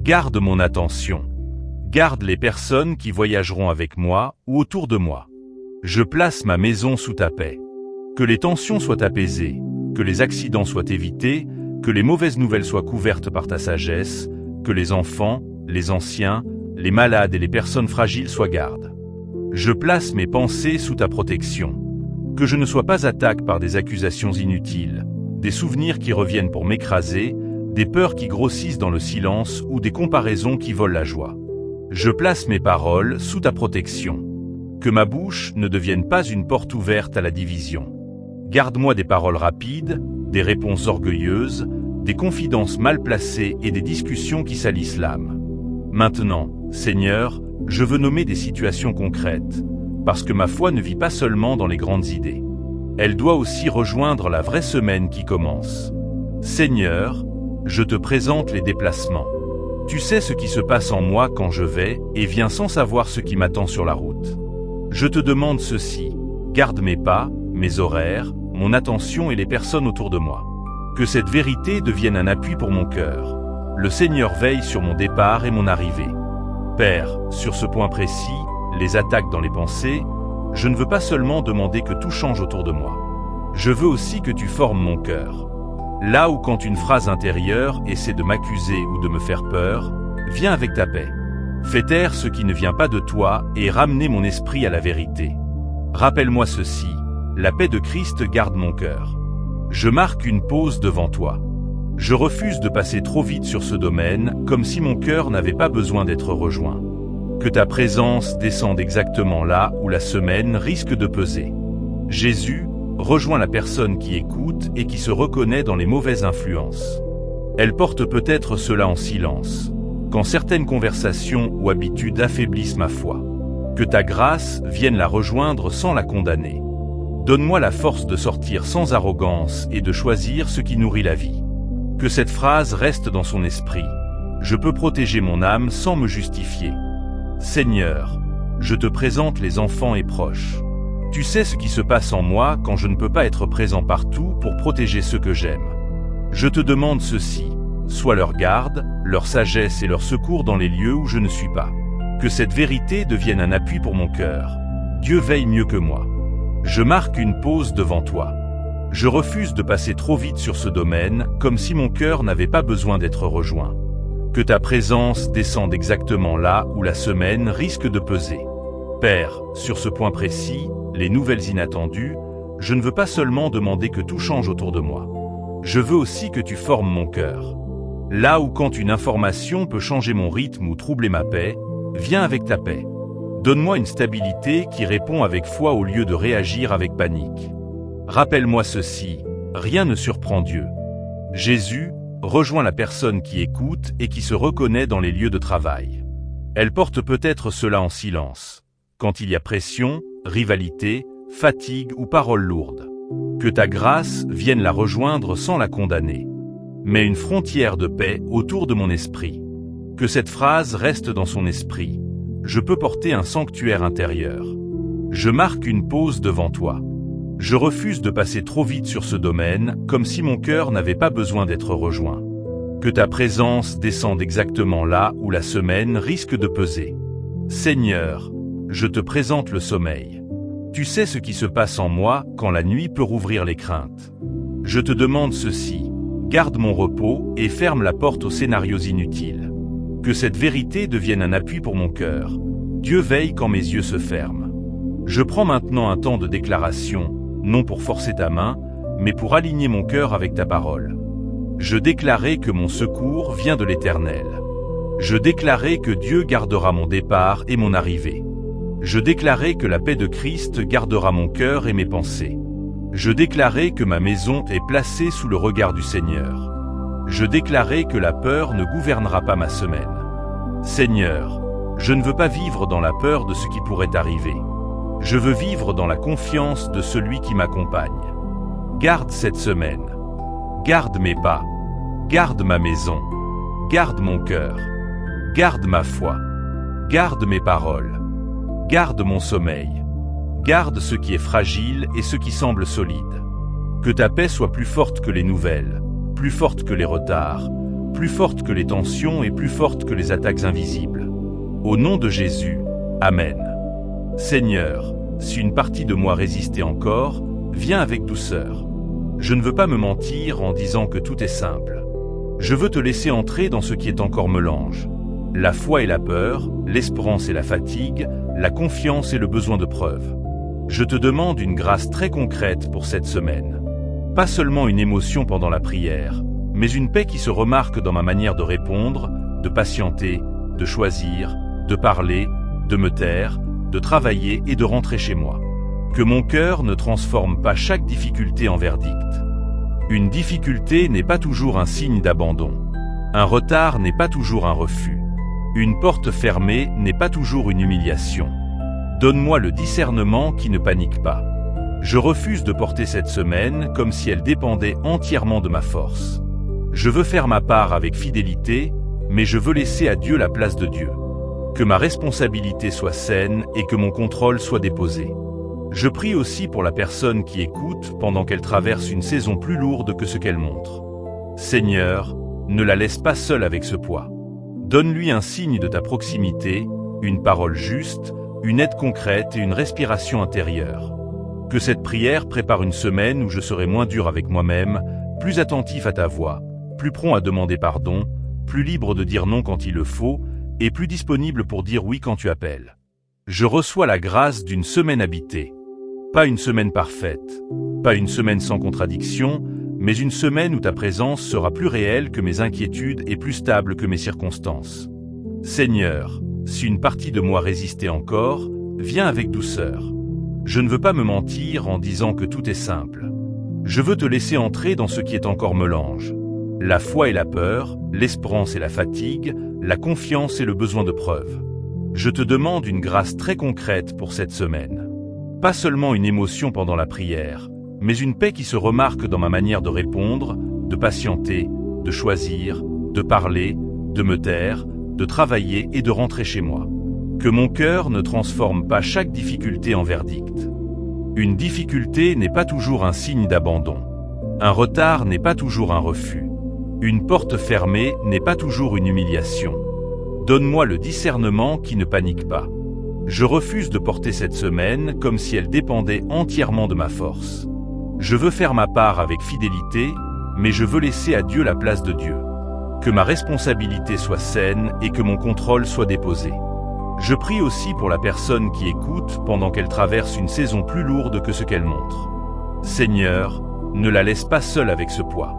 Garde mon attention. Garde les personnes qui voyageront avec moi ou autour de moi. Je place ma maison sous ta paix. Que les tensions soient apaisées, que les accidents soient évités, que les mauvaises nouvelles soient couvertes par ta sagesse, que les enfants, les anciens, les malades et les personnes fragiles soient gardes. Je place mes pensées sous ta protection. Que je ne sois pas attaqué par des accusations inutiles, des souvenirs qui reviennent pour m'écraser, des peurs qui grossissent dans le silence ou des comparaisons qui volent la joie. Je place mes paroles sous ta protection. Que ma bouche ne devienne pas une porte ouverte à la division. Garde-moi des paroles rapides, des réponses orgueilleuses, des confidences mal placées et des discussions qui salissent l'âme. Maintenant, Seigneur, je veux nommer des situations concrètes, parce que ma foi ne vit pas seulement dans les grandes idées. Elle doit aussi rejoindre la vraie semaine qui commence. Seigneur, je te présente les déplacements. Tu sais ce qui se passe en moi quand je vais et viens sans savoir ce qui m'attend sur la route. Je te demande ceci, garde mes pas, mes horaires, mon attention et les personnes autour de moi. Que cette vérité devienne un appui pour mon cœur. Le Seigneur veille sur mon départ et mon arrivée. Père, sur ce point précis, les attaques dans les pensées, je ne veux pas seulement demander que tout change autour de moi. Je veux aussi que tu formes mon cœur. Là où quand une phrase intérieure essaie de m'accuser ou de me faire peur, viens avec ta paix. Fais taire ce qui ne vient pas de toi et ramener mon esprit à la vérité. Rappelle-moi ceci, la paix de Christ garde mon cœur. Je marque une pause devant toi. Je refuse de passer trop vite sur ce domaine, comme si mon cœur n'avait pas besoin d'être rejoint. Que ta présence descende exactement là où la semaine risque de peser. Jésus, rejoins la personne qui écoute et qui se reconnaît dans les mauvaises influences. Elle porte peut-être cela en silence, quand certaines conversations ou habitudes affaiblissent ma foi. Que ta grâce vienne la rejoindre sans la condamner. Donne-moi la force de sortir sans arrogance et de choisir ce qui nourrit la vie. Que cette phrase reste dans son esprit. Je peux protéger mon âme sans me justifier. Seigneur, je te présente les enfants et proches. Tu sais ce qui se passe en moi quand je ne peux pas être présent partout pour protéger ceux que j'aime. Je te demande ceci, sois leur garde, leur sagesse et leur secours dans les lieux où je ne suis pas. Que cette vérité devienne un appui pour mon cœur. Dieu veille mieux que moi. Je marque une pause devant toi. Je refuse de passer trop vite sur ce domaine, comme si mon cœur n'avait pas besoin d'être rejoint. Que ta présence descende exactement là où la semaine risque de peser. Père, sur ce point précis, les nouvelles inattendues, je ne veux pas seulement demander que tout change autour de moi. Je veux aussi que tu formes mon cœur. Là où quand une information peut changer mon rythme ou troubler ma paix, viens avec ta paix. Donne-moi une stabilité qui répond avec foi au lieu de réagir avec panique. Rappelle-moi ceci, rien ne surprend Dieu. Jésus rejoint la personne qui écoute et qui se reconnaît dans les lieux de travail. Elle porte peut-être cela en silence, quand il y a pression, rivalité, fatigue ou paroles lourdes. Que ta grâce vienne la rejoindre sans la condamner. Mets une frontière de paix autour de mon esprit. Que cette phrase reste dans son esprit. Je peux porter un sanctuaire intérieur. Je marque une pause devant toi. Je refuse de passer trop vite sur ce domaine, comme si mon cœur n'avait pas besoin d'être rejoint. Que ta présence descende exactement là où la semaine risque de peser. Seigneur, je te présente le sommeil. Tu sais ce qui se passe en moi quand la nuit peut rouvrir les craintes. Je te demande ceci, garde mon repos et ferme la porte aux scénarios inutiles. Que cette vérité devienne un appui pour mon cœur. Dieu veille quand mes yeux se ferment. Je prends maintenant un temps de déclaration, non pour forcer ta main, mais pour aligner mon cœur avec ta parole. Je déclarais que mon secours vient de l'Éternel. Je déclarais que Dieu gardera mon départ et mon arrivée. Je déclarais que la paix de Christ gardera mon cœur et mes pensées. Je déclarais que ma maison est placée sous le regard du Seigneur. Je déclarais que la peur ne gouvernera pas ma semaine. Seigneur, je ne veux pas vivre dans la peur de ce qui pourrait arriver. Je veux vivre dans la confiance de celui qui m'accompagne. Garde cette semaine. Garde mes pas. Garde ma maison. Garde mon cœur. Garde ma foi. Garde mes paroles. Garde mon sommeil. Garde ce qui est fragile et ce qui semble solide. Que ta paix soit plus forte que les nouvelles, plus forte que les retards, plus forte que les tensions et plus forte que les attaques invisibles. Au nom de Jésus, Amen. Seigneur, si une partie de moi résistait encore, viens avec douceur. Je ne veux pas me mentir en disant que tout est simple. Je veux te laisser entrer dans ce qui est encore mélange. La foi et la peur, l'espérance et la fatigue, la confiance et le besoin de preuve. Je te demande une grâce très concrète pour cette semaine. Pas seulement une émotion pendant la prière, mais une paix qui se remarque dans ma manière de répondre, de patienter, de choisir, de parler, de me taire, de travailler et de rentrer chez moi. Que mon cœur ne transforme pas chaque difficulté en verdict. Une difficulté n'est pas toujours un signe d'abandon. Un retard n'est pas toujours un refus. Une porte fermée n'est pas toujours une humiliation. Donne-moi le discernement qui ne panique pas. Je refuse de porter cette semaine comme si elle dépendait entièrement de ma force. Je veux faire ma part avec fidélité, mais je veux laisser à Dieu la place de Dieu. Que ma responsabilité soit saine et que mon contrôle soit déposé. Je prie aussi pour la personne qui écoute pendant qu'elle traverse une saison plus lourde que ce qu'elle montre. Seigneur, ne la laisse pas seule avec ce poids. Donne-lui un signe de ta proximité, une parole juste, une aide concrète et une respiration intérieure. Que cette prière prépare une semaine où je serai moins dur avec moi-même, plus attentif à ta voix, plus prompt à demander pardon, plus libre de dire non quand il le faut, et plus disponible pour dire oui quand tu appelles. Je reçois la grâce d'une semaine habitée. Pas une semaine parfaite, pas une semaine sans contradiction, mais une semaine où ta présence sera plus réelle que mes inquiétudes et plus stable que mes circonstances. Seigneur, si une partie de moi résistait encore, viens avec douceur. Je ne veux pas me mentir en disant que tout est simple. Je veux te laisser entrer dans ce qui est encore mélange. La foi et la peur, l'espérance et la fatigue, la confiance et le besoin de preuve. Je te demande une grâce très concrète pour cette semaine. Pas seulement une émotion pendant la prière, mais une paix qui se remarque dans ma manière de répondre, de patienter, de choisir, de parler, de me taire, de travailler et de rentrer chez moi. Que mon cœur ne transforme pas chaque difficulté en verdict. Une difficulté n'est pas toujours un signe d'abandon. Un retard n'est pas toujours un refus. Une porte fermée n'est pas toujours une humiliation. Donne-moi le discernement qui ne panique pas. Je refuse de porter cette semaine comme si elle dépendait entièrement de ma force. Je veux faire ma part avec fidélité, mais je veux laisser à Dieu la place de Dieu. que ma responsabilité soit saine et que mon contrôle soit déposé. Je prie aussi pour la personne qui écoute pendant qu'elle traverse une saison plus lourde que ce qu'elle montre. Seigneur, ne la laisse pas seule avec ce poids.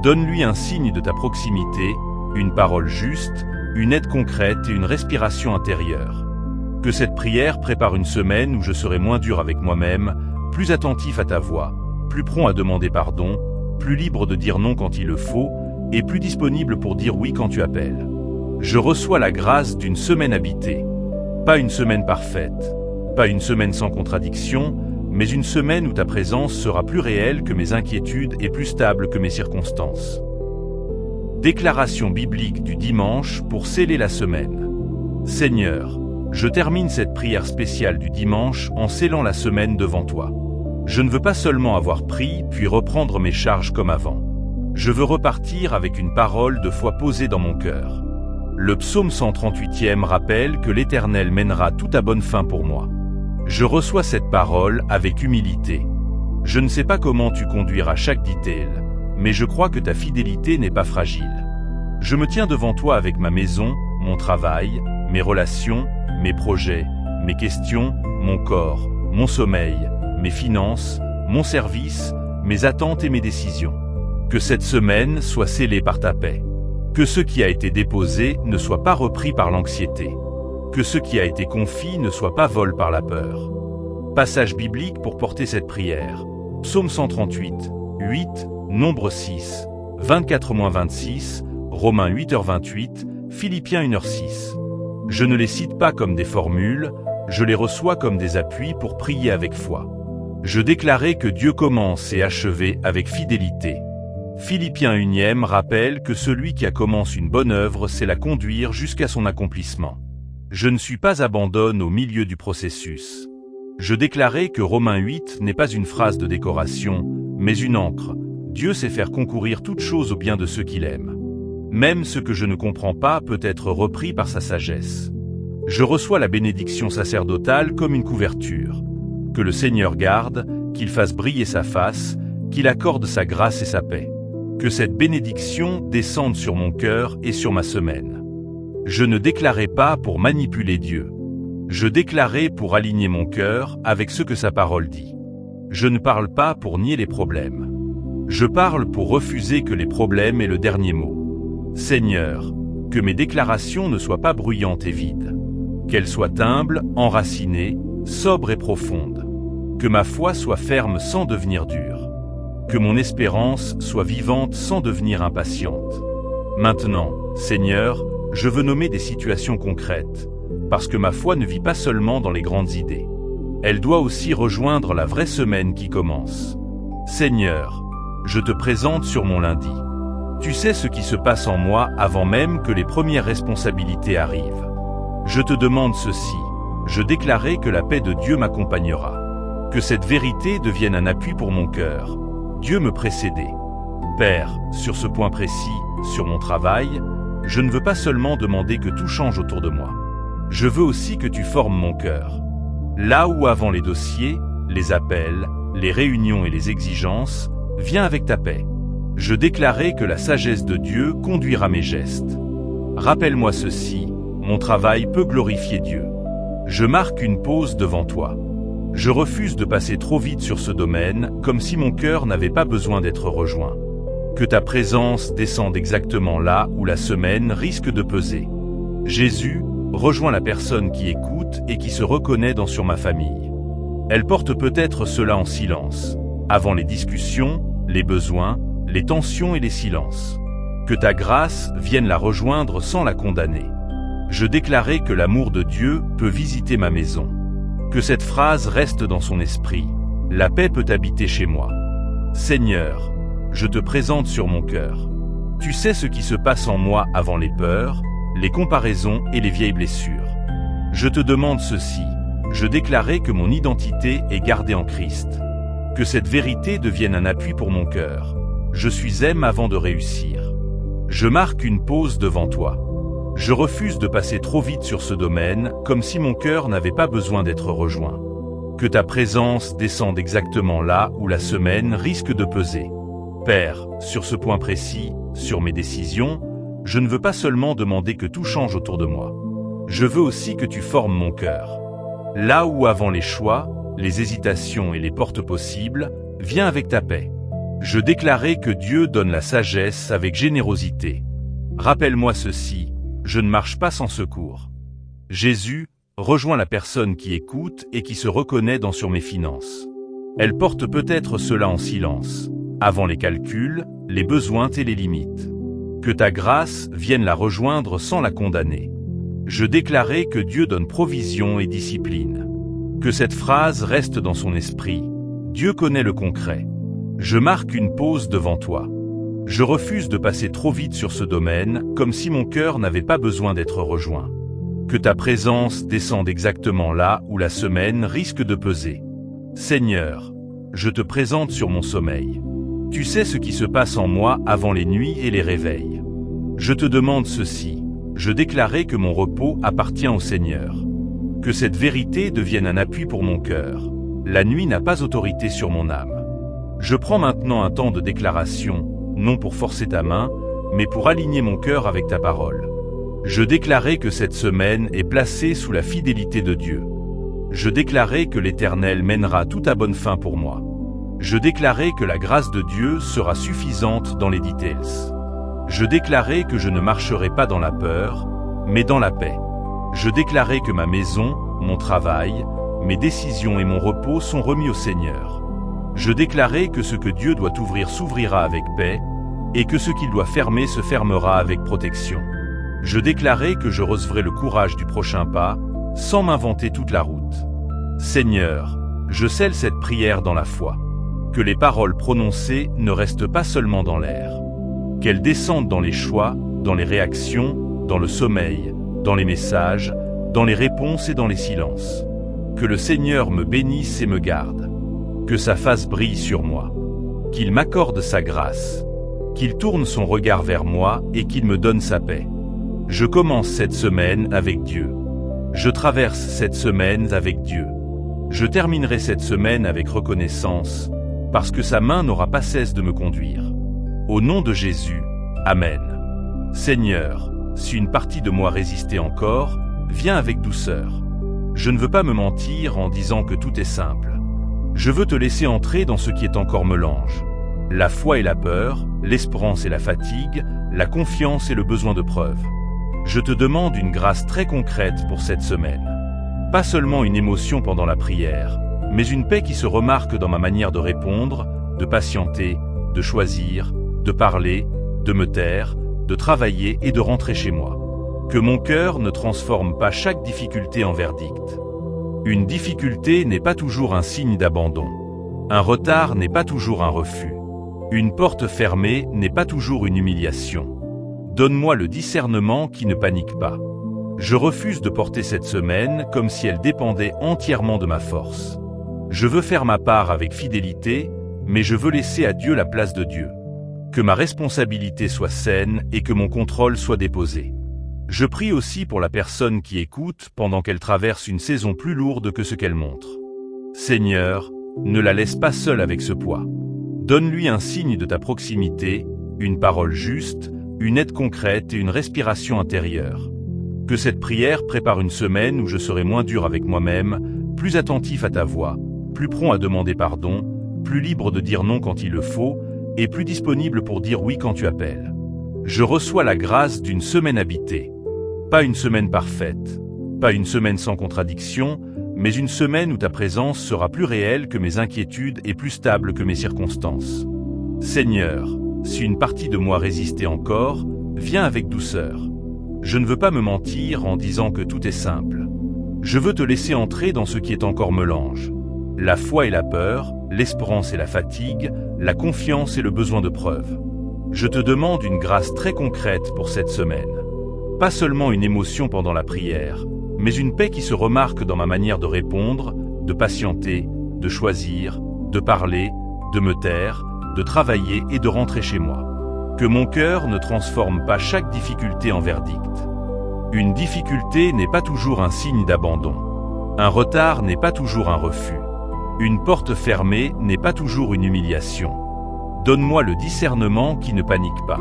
Donne-lui un signe de ta proximité, une parole juste, une aide concrète et une respiration intérieure. Que cette prière prépare une semaine où je serai moins dur avec moi-même, plus attentif à ta voix, plus prompt à demander pardon, plus libre de dire non quand il le faut, et plus disponible pour dire oui quand tu appelles. Je reçois la grâce d'une semaine habitée. Pas une semaine parfaite, pas une semaine sans contradiction, mais une semaine où ta présence sera plus réelle que mes inquiétudes et plus stable que mes circonstances. Déclaration biblique du dimanche pour sceller la semaine. Seigneur, je termine cette prière spéciale du dimanche en scellant la semaine devant toi. Je ne veux pas seulement avoir pris puis reprendre mes charges comme avant. Je veux repartir avec une parole de foi posée dans mon cœur. Le psaume 138e rappelle que l'Éternel mènera tout à bonne fin pour moi. Je reçois cette parole avec humilité. Je ne sais pas comment tu conduiras chaque detail, mais je crois que ta fidélité n'est pas fragile. Je me tiens devant toi avec ma maison, mon travail, mes relations, mes projets, mes questions, mon corps, mon sommeil, mes finances, mon service, mes attentes et mes décisions. Que cette semaine soit scellée par ta paix. Que ce qui a été déposé ne soit pas repris par l'anxiété. Que ce qui a été confié ne soit pas volé par la peur. Passage biblique pour porter cette prière. Psaume 138, 8, Nombre 6, 24-26, Romains 8h28, Philippiens 1h6. Je ne les cite pas comme des formules, je les reçois comme des appuis pour prier avec foi. Je déclarais que Dieu commence et achève avec fidélité. Philippiens 1e rappelle que celui qui a commencé une bonne œuvre sait la conduire jusqu'à son accomplissement. Je ne suis pas abandonné au milieu du processus. Je déclarais que Romains 8 n'est pas une phrase de décoration, mais une encre. Dieu sait faire concourir toutes choses au bien de ceux qu'il aime. Même ce que je ne comprends pas peut être repris par sa sagesse. Je reçois la bénédiction sacerdotale comme une couverture. Que le Seigneur garde, qu'il fasse briller sa face, qu'il accorde sa grâce et sa paix. Que cette bénédiction descende sur mon cœur et sur ma semaine. Je ne déclarais pas pour manipuler Dieu. Je déclarais pour aligner mon cœur avec ce que sa parole dit. Je ne parle pas pour nier les problèmes. Je parle pour refuser que les problèmes aient le dernier mot. Seigneur, que mes déclarations ne soient pas bruyantes et vides. Qu'elles soient humbles, enracinées, sobres et profondes. Que ma foi soit ferme sans devenir dure. Que mon espérance soit vivante sans devenir impatiente. Maintenant, Seigneur, je veux nommer des situations concrètes, parce que ma foi ne vit pas seulement dans les grandes idées. Elle doit aussi rejoindre la vraie semaine qui commence. Seigneur, je te présente sur mon lundi. Tu sais ce qui se passe en moi avant même que les premières responsabilités arrivent. Je te demande ceci, je déclarais que la paix de Dieu m'accompagnera. Que cette vérité devienne un appui pour mon cœur. Dieu me précédait. Père, sur ce point précis, sur mon travail, je ne veux pas seulement demander que tout change autour de moi. Je veux aussi que tu formes mon cœur. Là où avant les dossiers, les appels, les réunions et les exigences, viens avec ta paix. Je déclarais que la sagesse de Dieu conduira mes gestes. Rappelle-moi ceci, mon travail peut glorifier Dieu. Je marque une pause devant toi. Je refuse de passer trop vite sur ce domaine, comme si mon cœur n'avait pas besoin d'être rejoint. Que ta présence descende exactement là où la semaine risque de peser. Jésus, rejoins la personne qui écoute et qui se reconnaît dans Sur ma famille. Elle porte peut-être cela en silence, avant les discussions, les besoins, les tensions et les silences. Que ta grâce vienne la rejoindre sans la condamner. Je déclarais que l'amour de Dieu peut visiter ma maison. Que cette phrase reste dans son esprit. La paix peut habiter chez moi. Seigneur, je te présente sur mon cœur. Tu sais ce qui se passe en moi avant les peurs, les comparaisons et les vieilles blessures. Je te demande ceci. Je déclarais que mon identité est gardée en Christ. Que cette vérité devienne un appui pour mon cœur. Je suis aime avant de réussir. Je marque une pause devant toi. Je refuse de passer trop vite sur ce domaine, comme si mon cœur n'avait pas besoin d'être rejoint. Que ta présence descende exactement là où la semaine risque de peser. Père, sur ce point précis, sur mes décisions, Je ne veux pas seulement demander que tout change autour de moi. Je veux aussi que tu formes mon cœur. Là où avant les choix, les hésitations et les portes possibles, viens avec ta paix. Je déclarais que Dieu donne la sagesse avec générosité. Rappelle-moi ceci, je ne marche pas sans secours. Jésus, rejoins la personne qui écoute et qui se reconnaît sur mes finances. Elle porte peut-être cela en silence, avant les calculs, les besoins et les limites. Que ta grâce vienne la rejoindre sans la condamner. Je déclarais que Dieu donne provision et discipline. Que cette phrase reste dans son esprit. Dieu connaît le concret. Je marque une pause devant toi. Je refuse de passer trop vite sur ce domaine, comme si mon cœur n'avait pas besoin d'être rejoint. Que ta présence descende exactement là où la semaine risque de peser. Seigneur, je te présente sur mon sommeil. Tu sais ce qui se passe en moi avant les nuits et les réveils. Je te demande ceci. Je déclarais que mon repos appartient au Seigneur. Que cette vérité devienne un appui pour mon cœur. La nuit n'a pas autorité sur mon âme. Je prends maintenant un temps de déclaration, non pour forcer ta main, mais pour aligner mon cœur avec ta parole. Je déclarais que cette semaine est placée sous la fidélité de Dieu. Je déclarais que l'Éternel mènera tout à bonne fin pour moi. Je déclarais que la grâce de Dieu sera suffisante dans les details. Je déclarais que je ne marcherai pas dans la peur, mais dans la paix. Je déclarais que ma maison, mon travail, mes décisions et mon repos sont remis au Seigneur. Je déclarais que ce que Dieu doit ouvrir s'ouvrira avec paix, et que ce qu'il doit fermer se fermera avec protection. Je déclarais que je recevrais le courage du prochain pas, sans m'inventer toute la route. Seigneur, je scelle cette prière dans la foi. Que les paroles prononcées ne restent pas seulement dans l'air. Qu'elles descendent dans les choix, dans les réactions, dans le sommeil, dans les messages, dans les réponses et dans les silences. Que le Seigneur me bénisse et me garde. Que sa face brille sur moi. Qu'il m'accorde sa grâce. Qu'il tourne son regard vers moi et qu'il me donne sa paix. Je commence cette semaine avec Dieu. Je traverse cette semaine avec Dieu. Je terminerai cette semaine avec reconnaissance, parce que sa main n'aura pas cesse de me conduire. Au nom de Jésus, Amen. Seigneur, si une partie de moi résistait encore, viens avec douceur. Je ne veux pas me mentir en disant que tout est simple. Je veux te laisser entrer dans ce qui est encore mélange. La foi et la peur, l'espérance et la fatigue, la confiance et le besoin de preuve. Je te demande une grâce très concrète pour cette semaine. Pas seulement une émotion pendant la prière, mais une paix qui se remarque dans ma manière de répondre, de patienter, de choisir, de parler, de me taire, de travailler et de rentrer chez moi. Que mon cœur ne transforme pas chaque difficulté en verdict. Une difficulté n'est pas toujours un signe d'abandon. Un retard n'est pas toujours un refus. Une porte fermée n'est pas toujours une humiliation. Donne-moi le discernement qui ne panique pas. Je refuse de porter cette semaine comme si elle dépendait entièrement de ma force. Je veux faire ma part avec fidélité, mais je veux laisser à Dieu la place de Dieu. Que ma responsabilité soit saine et que mon contrôle soit déposé. Je prie aussi pour la personne qui écoute pendant qu'elle traverse une saison plus lourde que ce qu'elle montre. Seigneur, ne la laisse pas seule avec ce poids. Donne-lui un signe de ta proximité, une parole juste, une aide concrète et une respiration intérieure. Que cette prière prépare une semaine où je serai moins dur avec moi-même, plus attentif à ta voix, plus prompt à demander pardon, plus libre de dire non quand il le faut, et plus disponible pour dire oui quand tu appelles. Je reçois la grâce d'une semaine habitée. Pas une semaine parfaite, pas une semaine sans contradiction, mais une semaine où ta présence sera plus réelle que mes inquiétudes et plus stable que mes circonstances. Seigneur, si une partie de moi résistait encore, viens avec douceur. Je ne veux pas me mentir en disant que tout est simple. Je veux te laisser entrer dans ce qui est encore mélange. La foi et la peur, l'espérance et la fatigue, la confiance et le besoin de preuve. Je te demande une grâce très concrète pour cette semaine. Pas seulement une émotion pendant la prière, mais une paix qui se remarque dans ma manière de répondre, de patienter, de choisir, de parler, de me taire, de travailler et de rentrer chez moi. Que mon cœur ne transforme pas chaque difficulté en verdict. Une difficulté n'est pas toujours un signe d'abandon. Un retard n'est pas toujours un refus. Une porte fermée n'est pas toujours une humiliation. Donne-moi le discernement qui ne panique pas.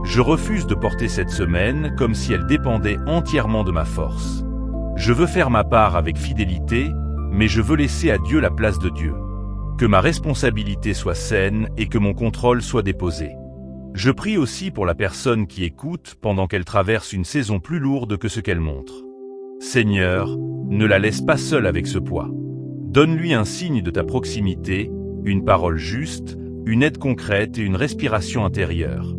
Je refuse de porter cette semaine comme si elle dépendait entièrement de ma force. Je veux faire ma part avec fidélité, mais je veux laisser à Dieu la place de Dieu. Que ma responsabilité soit saine et que mon contrôle soit déposé. Je prie aussi pour la personne qui écoute pendant qu'elle traverse une saison plus lourde que ce qu'elle montre. Seigneur, ne la laisse pas seule avec ce poids. Donne-lui un signe de ta proximité, une parole juste, une aide concrète et une respiration intérieure.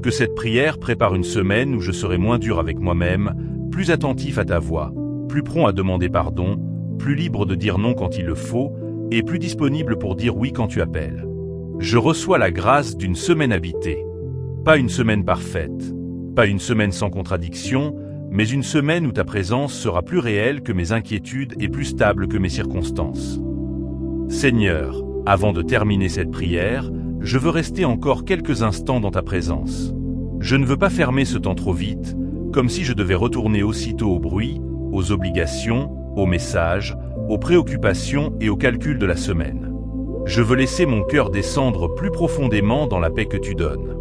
Que cette prière prépare une semaine où je serai moins dur avec moi-même, plus attentif à ta voix, plus prompt à demander pardon, plus libre de dire non quand il le faut, et plus disponible pour dire oui quand tu appelles. Je reçois la grâce d'une semaine habitée. Pas une semaine parfaite, pas une semaine sans contradiction, mais une semaine où ta présence sera plus réelle que mes inquiétudes et plus stable que mes circonstances. Seigneur, avant de terminer cette prière, je veux rester encore quelques instants dans ta présence. Je ne veux pas fermer ce temps trop vite, comme si je devais retourner aussitôt au bruit, aux obligations, aux messages, aux préoccupations et aux calculs de la semaine. Je veux laisser mon cœur descendre plus profondément dans la paix que tu donnes.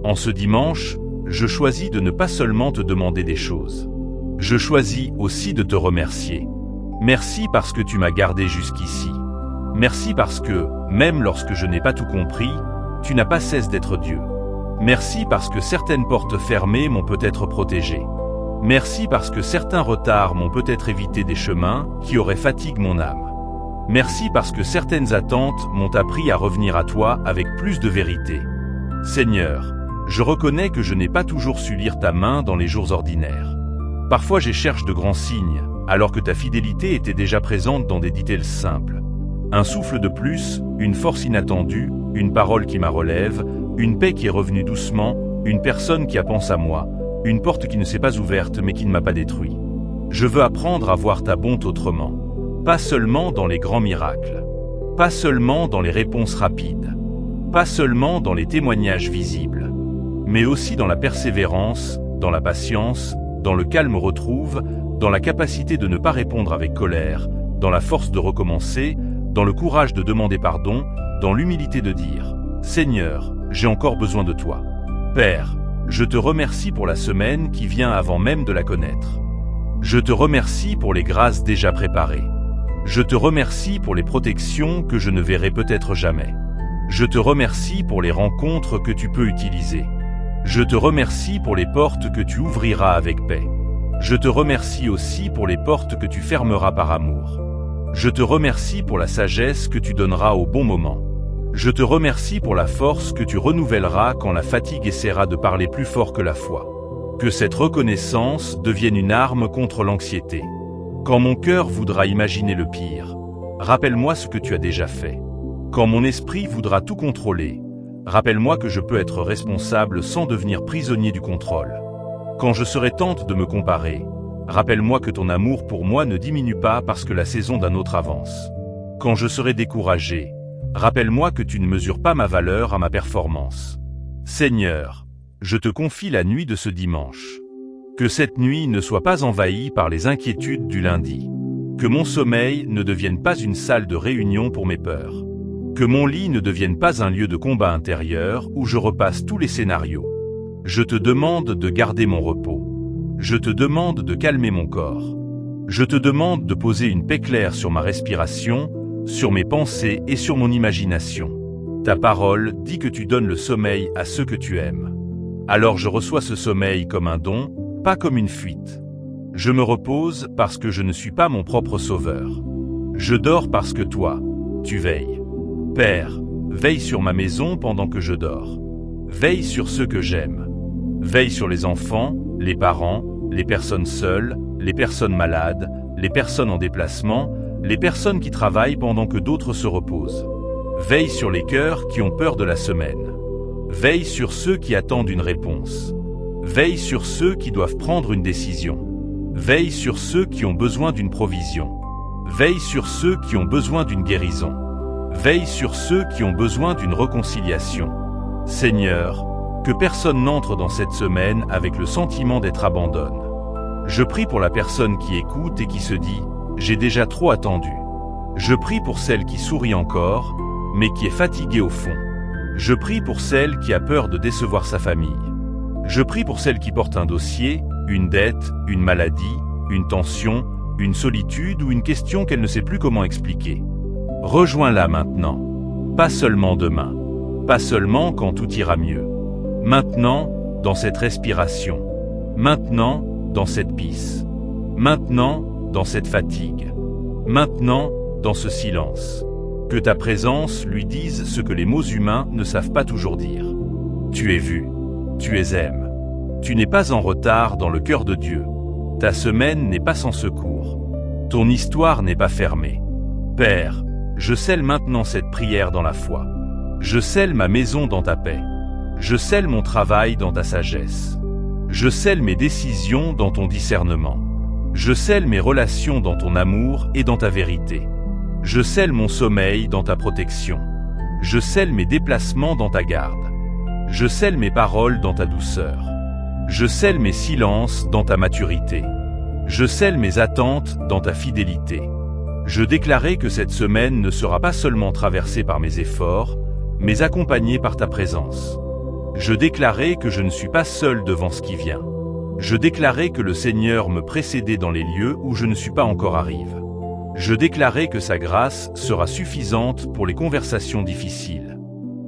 En ce dimanche, je choisis de ne pas seulement te demander des choses. Je choisis aussi de te remercier. Merci parce que tu m'as gardé jusqu'ici. Merci parce que, même lorsque je n'ai pas tout compris, tu n'as pas cessé d'être Dieu. Merci parce que certaines portes fermées m'ont peut-être protégé. Merci parce que certains retards m'ont peut-être évité des chemins qui auraient fatigué mon âme. Merci parce que certaines attentes m'ont appris à revenir à toi avec plus de vérité. Seigneur, je reconnais que je n'ai pas toujours su lire ta main dans les jours ordinaires. Parfois je cherche de grands signes, alors que ta fidélité était déjà présente dans des détails simples. Un souffle de plus, une force inattendue, une parole qui me relève, une paix qui est revenue doucement, une personne qui a pensé à moi, une porte qui ne s'est pas ouverte mais qui ne m'a pas détruit. Je veux apprendre à voir ta bonté autrement. Pas seulement dans les grands miracles. Pas seulement dans les réponses rapides. Pas seulement dans les témoignages visibles. Mais aussi dans la persévérance, dans la patience, dans le calme retrouve, dans la capacité de ne pas répondre avec colère, dans la force de recommencer, dans le courage de demander pardon, dans l'humilité de dire « Seigneur, j'ai encore besoin de toi. Père, je te remercie pour la semaine qui vient avant même de la connaître. Je te remercie pour les grâces déjà préparées. Je te remercie pour les protections que je ne verrai peut-être jamais. Je te remercie pour les rencontres que tu peux utiliser. Je te remercie pour les portes que tu ouvriras avec paix. Je te remercie aussi pour les portes que tu fermeras par amour. Je te remercie pour la sagesse que tu donneras au bon moment. Je te remercie pour la force que tu renouvelleras quand la fatigue essaiera de parler plus fort que la foi. Que cette reconnaissance devienne une arme contre l'anxiété. Quand mon cœur voudra imaginer le pire, rappelle-moi ce que tu as déjà fait. Quand mon esprit voudra tout contrôler, rappelle-moi que je peux être responsable sans devenir prisonnier du contrôle. Quand je serai tente de me comparer, rappelle-moi que ton amour pour moi ne diminue pas parce que la saison d'un autre avance. Quand je serai découragé, rappelle-moi que tu ne mesures pas ma valeur à ma performance. Seigneur, je te confie la nuit de ce dimanche. Que cette nuit ne soit pas envahie par les inquiétudes du lundi. Que mon sommeil ne devienne pas une salle de réunion pour mes peurs. Que mon lit ne devienne pas un lieu de combat intérieur où je repasse tous les scénarios. Je te demande de garder mon repos. Je te demande de calmer mon corps. Je te demande de poser une paix claire sur ma respiration, sur mes pensées et sur mon imagination. Ta parole dit que tu donnes le sommeil à ceux que tu aimes. Alors je reçois ce sommeil comme un don, pas comme une fuite. Je me repose parce que je ne suis pas mon propre sauveur. Je dors parce que toi, tu veilles. Père, veille sur ma maison pendant que je dors. Veille sur ceux que j'aime. Veille sur les enfants, les parents, les personnes seules, les personnes malades, les personnes en déplacement, les personnes qui travaillent pendant que d'autres se reposent. Veille sur les cœurs qui ont peur de la semaine. Veille sur ceux qui attendent une réponse. Veille sur ceux qui doivent prendre une décision. Veille sur ceux qui ont besoin d'une provision. Veille sur ceux qui ont besoin d'une guérison. Veille sur ceux qui ont besoin d'une réconciliation. Seigneur, que personne n'entre dans cette semaine avec le sentiment d'être abandonné. Je prie pour la personne qui écoute et qui se dit « J'ai déjà trop attendu ». Je prie pour celle qui sourit encore, mais qui est fatiguée au fond. Je prie pour celle qui a peur de décevoir sa famille. Je prie pour celles qui portent un dossier, une dette, une maladie, une tension, une solitude ou une question qu'elle ne sait plus comment expliquer. Rejoins-la maintenant. Pas seulement demain. Pas seulement quand tout ira mieux. Maintenant, dans cette respiration. Maintenant, dans cette pisse. Maintenant, dans cette fatigue. Maintenant, dans ce silence. Que ta présence lui dise ce que les mots humains ne savent pas toujours dire. Tu es vu. Tu es aimé. Tu n'es pas en retard dans le cœur de Dieu. Ta semaine n'est pas sans secours. Ton histoire n'est pas fermée. Père, je scelle maintenant cette prière dans la foi. Je scelle ma maison dans ta paix. Je scelle mon travail dans ta sagesse. Je scelle mes décisions dans ton discernement. Je scelle mes relations dans ton amour et dans ta vérité. Je scelle mon sommeil dans ta protection. Je scelle mes déplacements dans ta garde. Je scelle mes paroles dans ta douceur. Je scelle mes silences dans ta maturité. Je scelle mes attentes dans ta fidélité. Je déclarais que cette semaine ne sera pas seulement traversée par mes efforts, mais accompagnée par ta présence. Je déclarais que je ne suis pas seul devant ce qui vient. Je déclarais que le Seigneur me précédait dans les lieux où je ne suis pas encore arrivé. Je déclarais que sa grâce sera suffisante pour les conversations difficiles.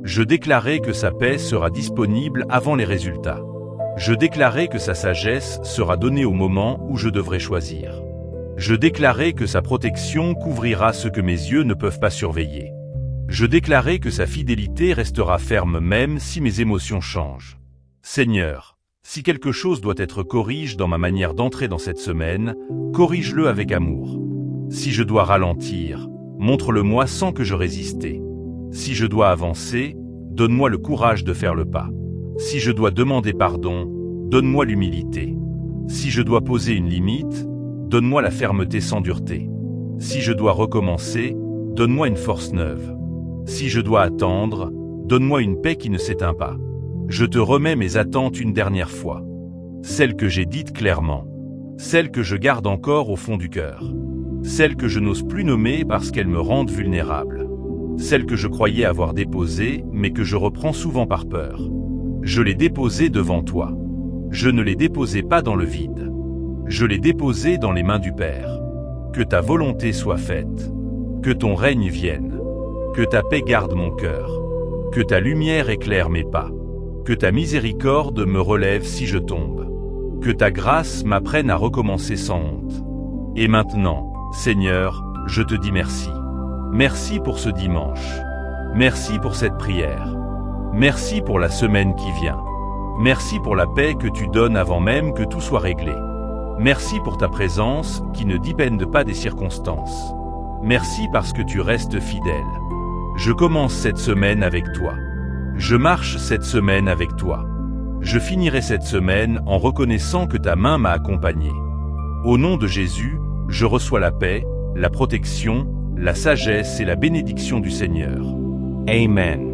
Je déclarais que sa paix sera disponible avant les résultats. Je déclarais que sa sagesse sera donnée au moment où je devrais choisir. Je déclarais que sa protection couvrira ce que mes yeux ne peuvent pas surveiller. Je déclarais que sa fidélité restera ferme même si mes émotions changent. Seigneur, si quelque chose doit être corrigé dans ma manière d'entrer dans cette semaine, corrige-le avec amour. Si je dois ralentir, montre-le-moi sans que je résiste. Si je dois avancer, donne-moi le courage de faire le pas. Si je dois demander pardon, donne-moi l'humilité. Si je dois poser une limite, donne-moi la fermeté sans dureté. Si je dois recommencer, donne-moi une force neuve. Si je dois attendre, donne-moi une paix qui ne s'éteint pas. Je te remets mes attentes une dernière fois. Celles que j'ai dites clairement. Celles que je garde encore au fond du cœur. Celles que je n'ose plus nommer parce qu'elles me rendent vulnérable. Celles que je croyais avoir déposées, mais que je reprends souvent par peur. Je les déposais devant toi. Je ne les déposais pas dans le vide. Je les déposais dans les mains du Père. Que ta volonté soit faite. Que ton règne vienne. Que ta paix garde mon cœur. Que ta lumière éclaire mes pas. Que ta miséricorde me relève si je tombe. Que ta grâce m'apprenne à recommencer sans honte. Et maintenant, Seigneur, je te dis merci. Merci pour ce dimanche. Merci pour cette prière. Merci pour la semaine qui vient. Merci pour la paix que tu donnes avant même que tout soit réglé. Merci pour ta présence qui ne dépend pas des circonstances. Merci parce que tu restes fidèle. Je commence cette semaine avec toi. Je marche cette semaine avec toi. Je finirai cette semaine en reconnaissant que ta main m'a accompagné. Au nom de Jésus, je reçois la paix, la protection, la sagesse et la bénédiction du Seigneur. Amen.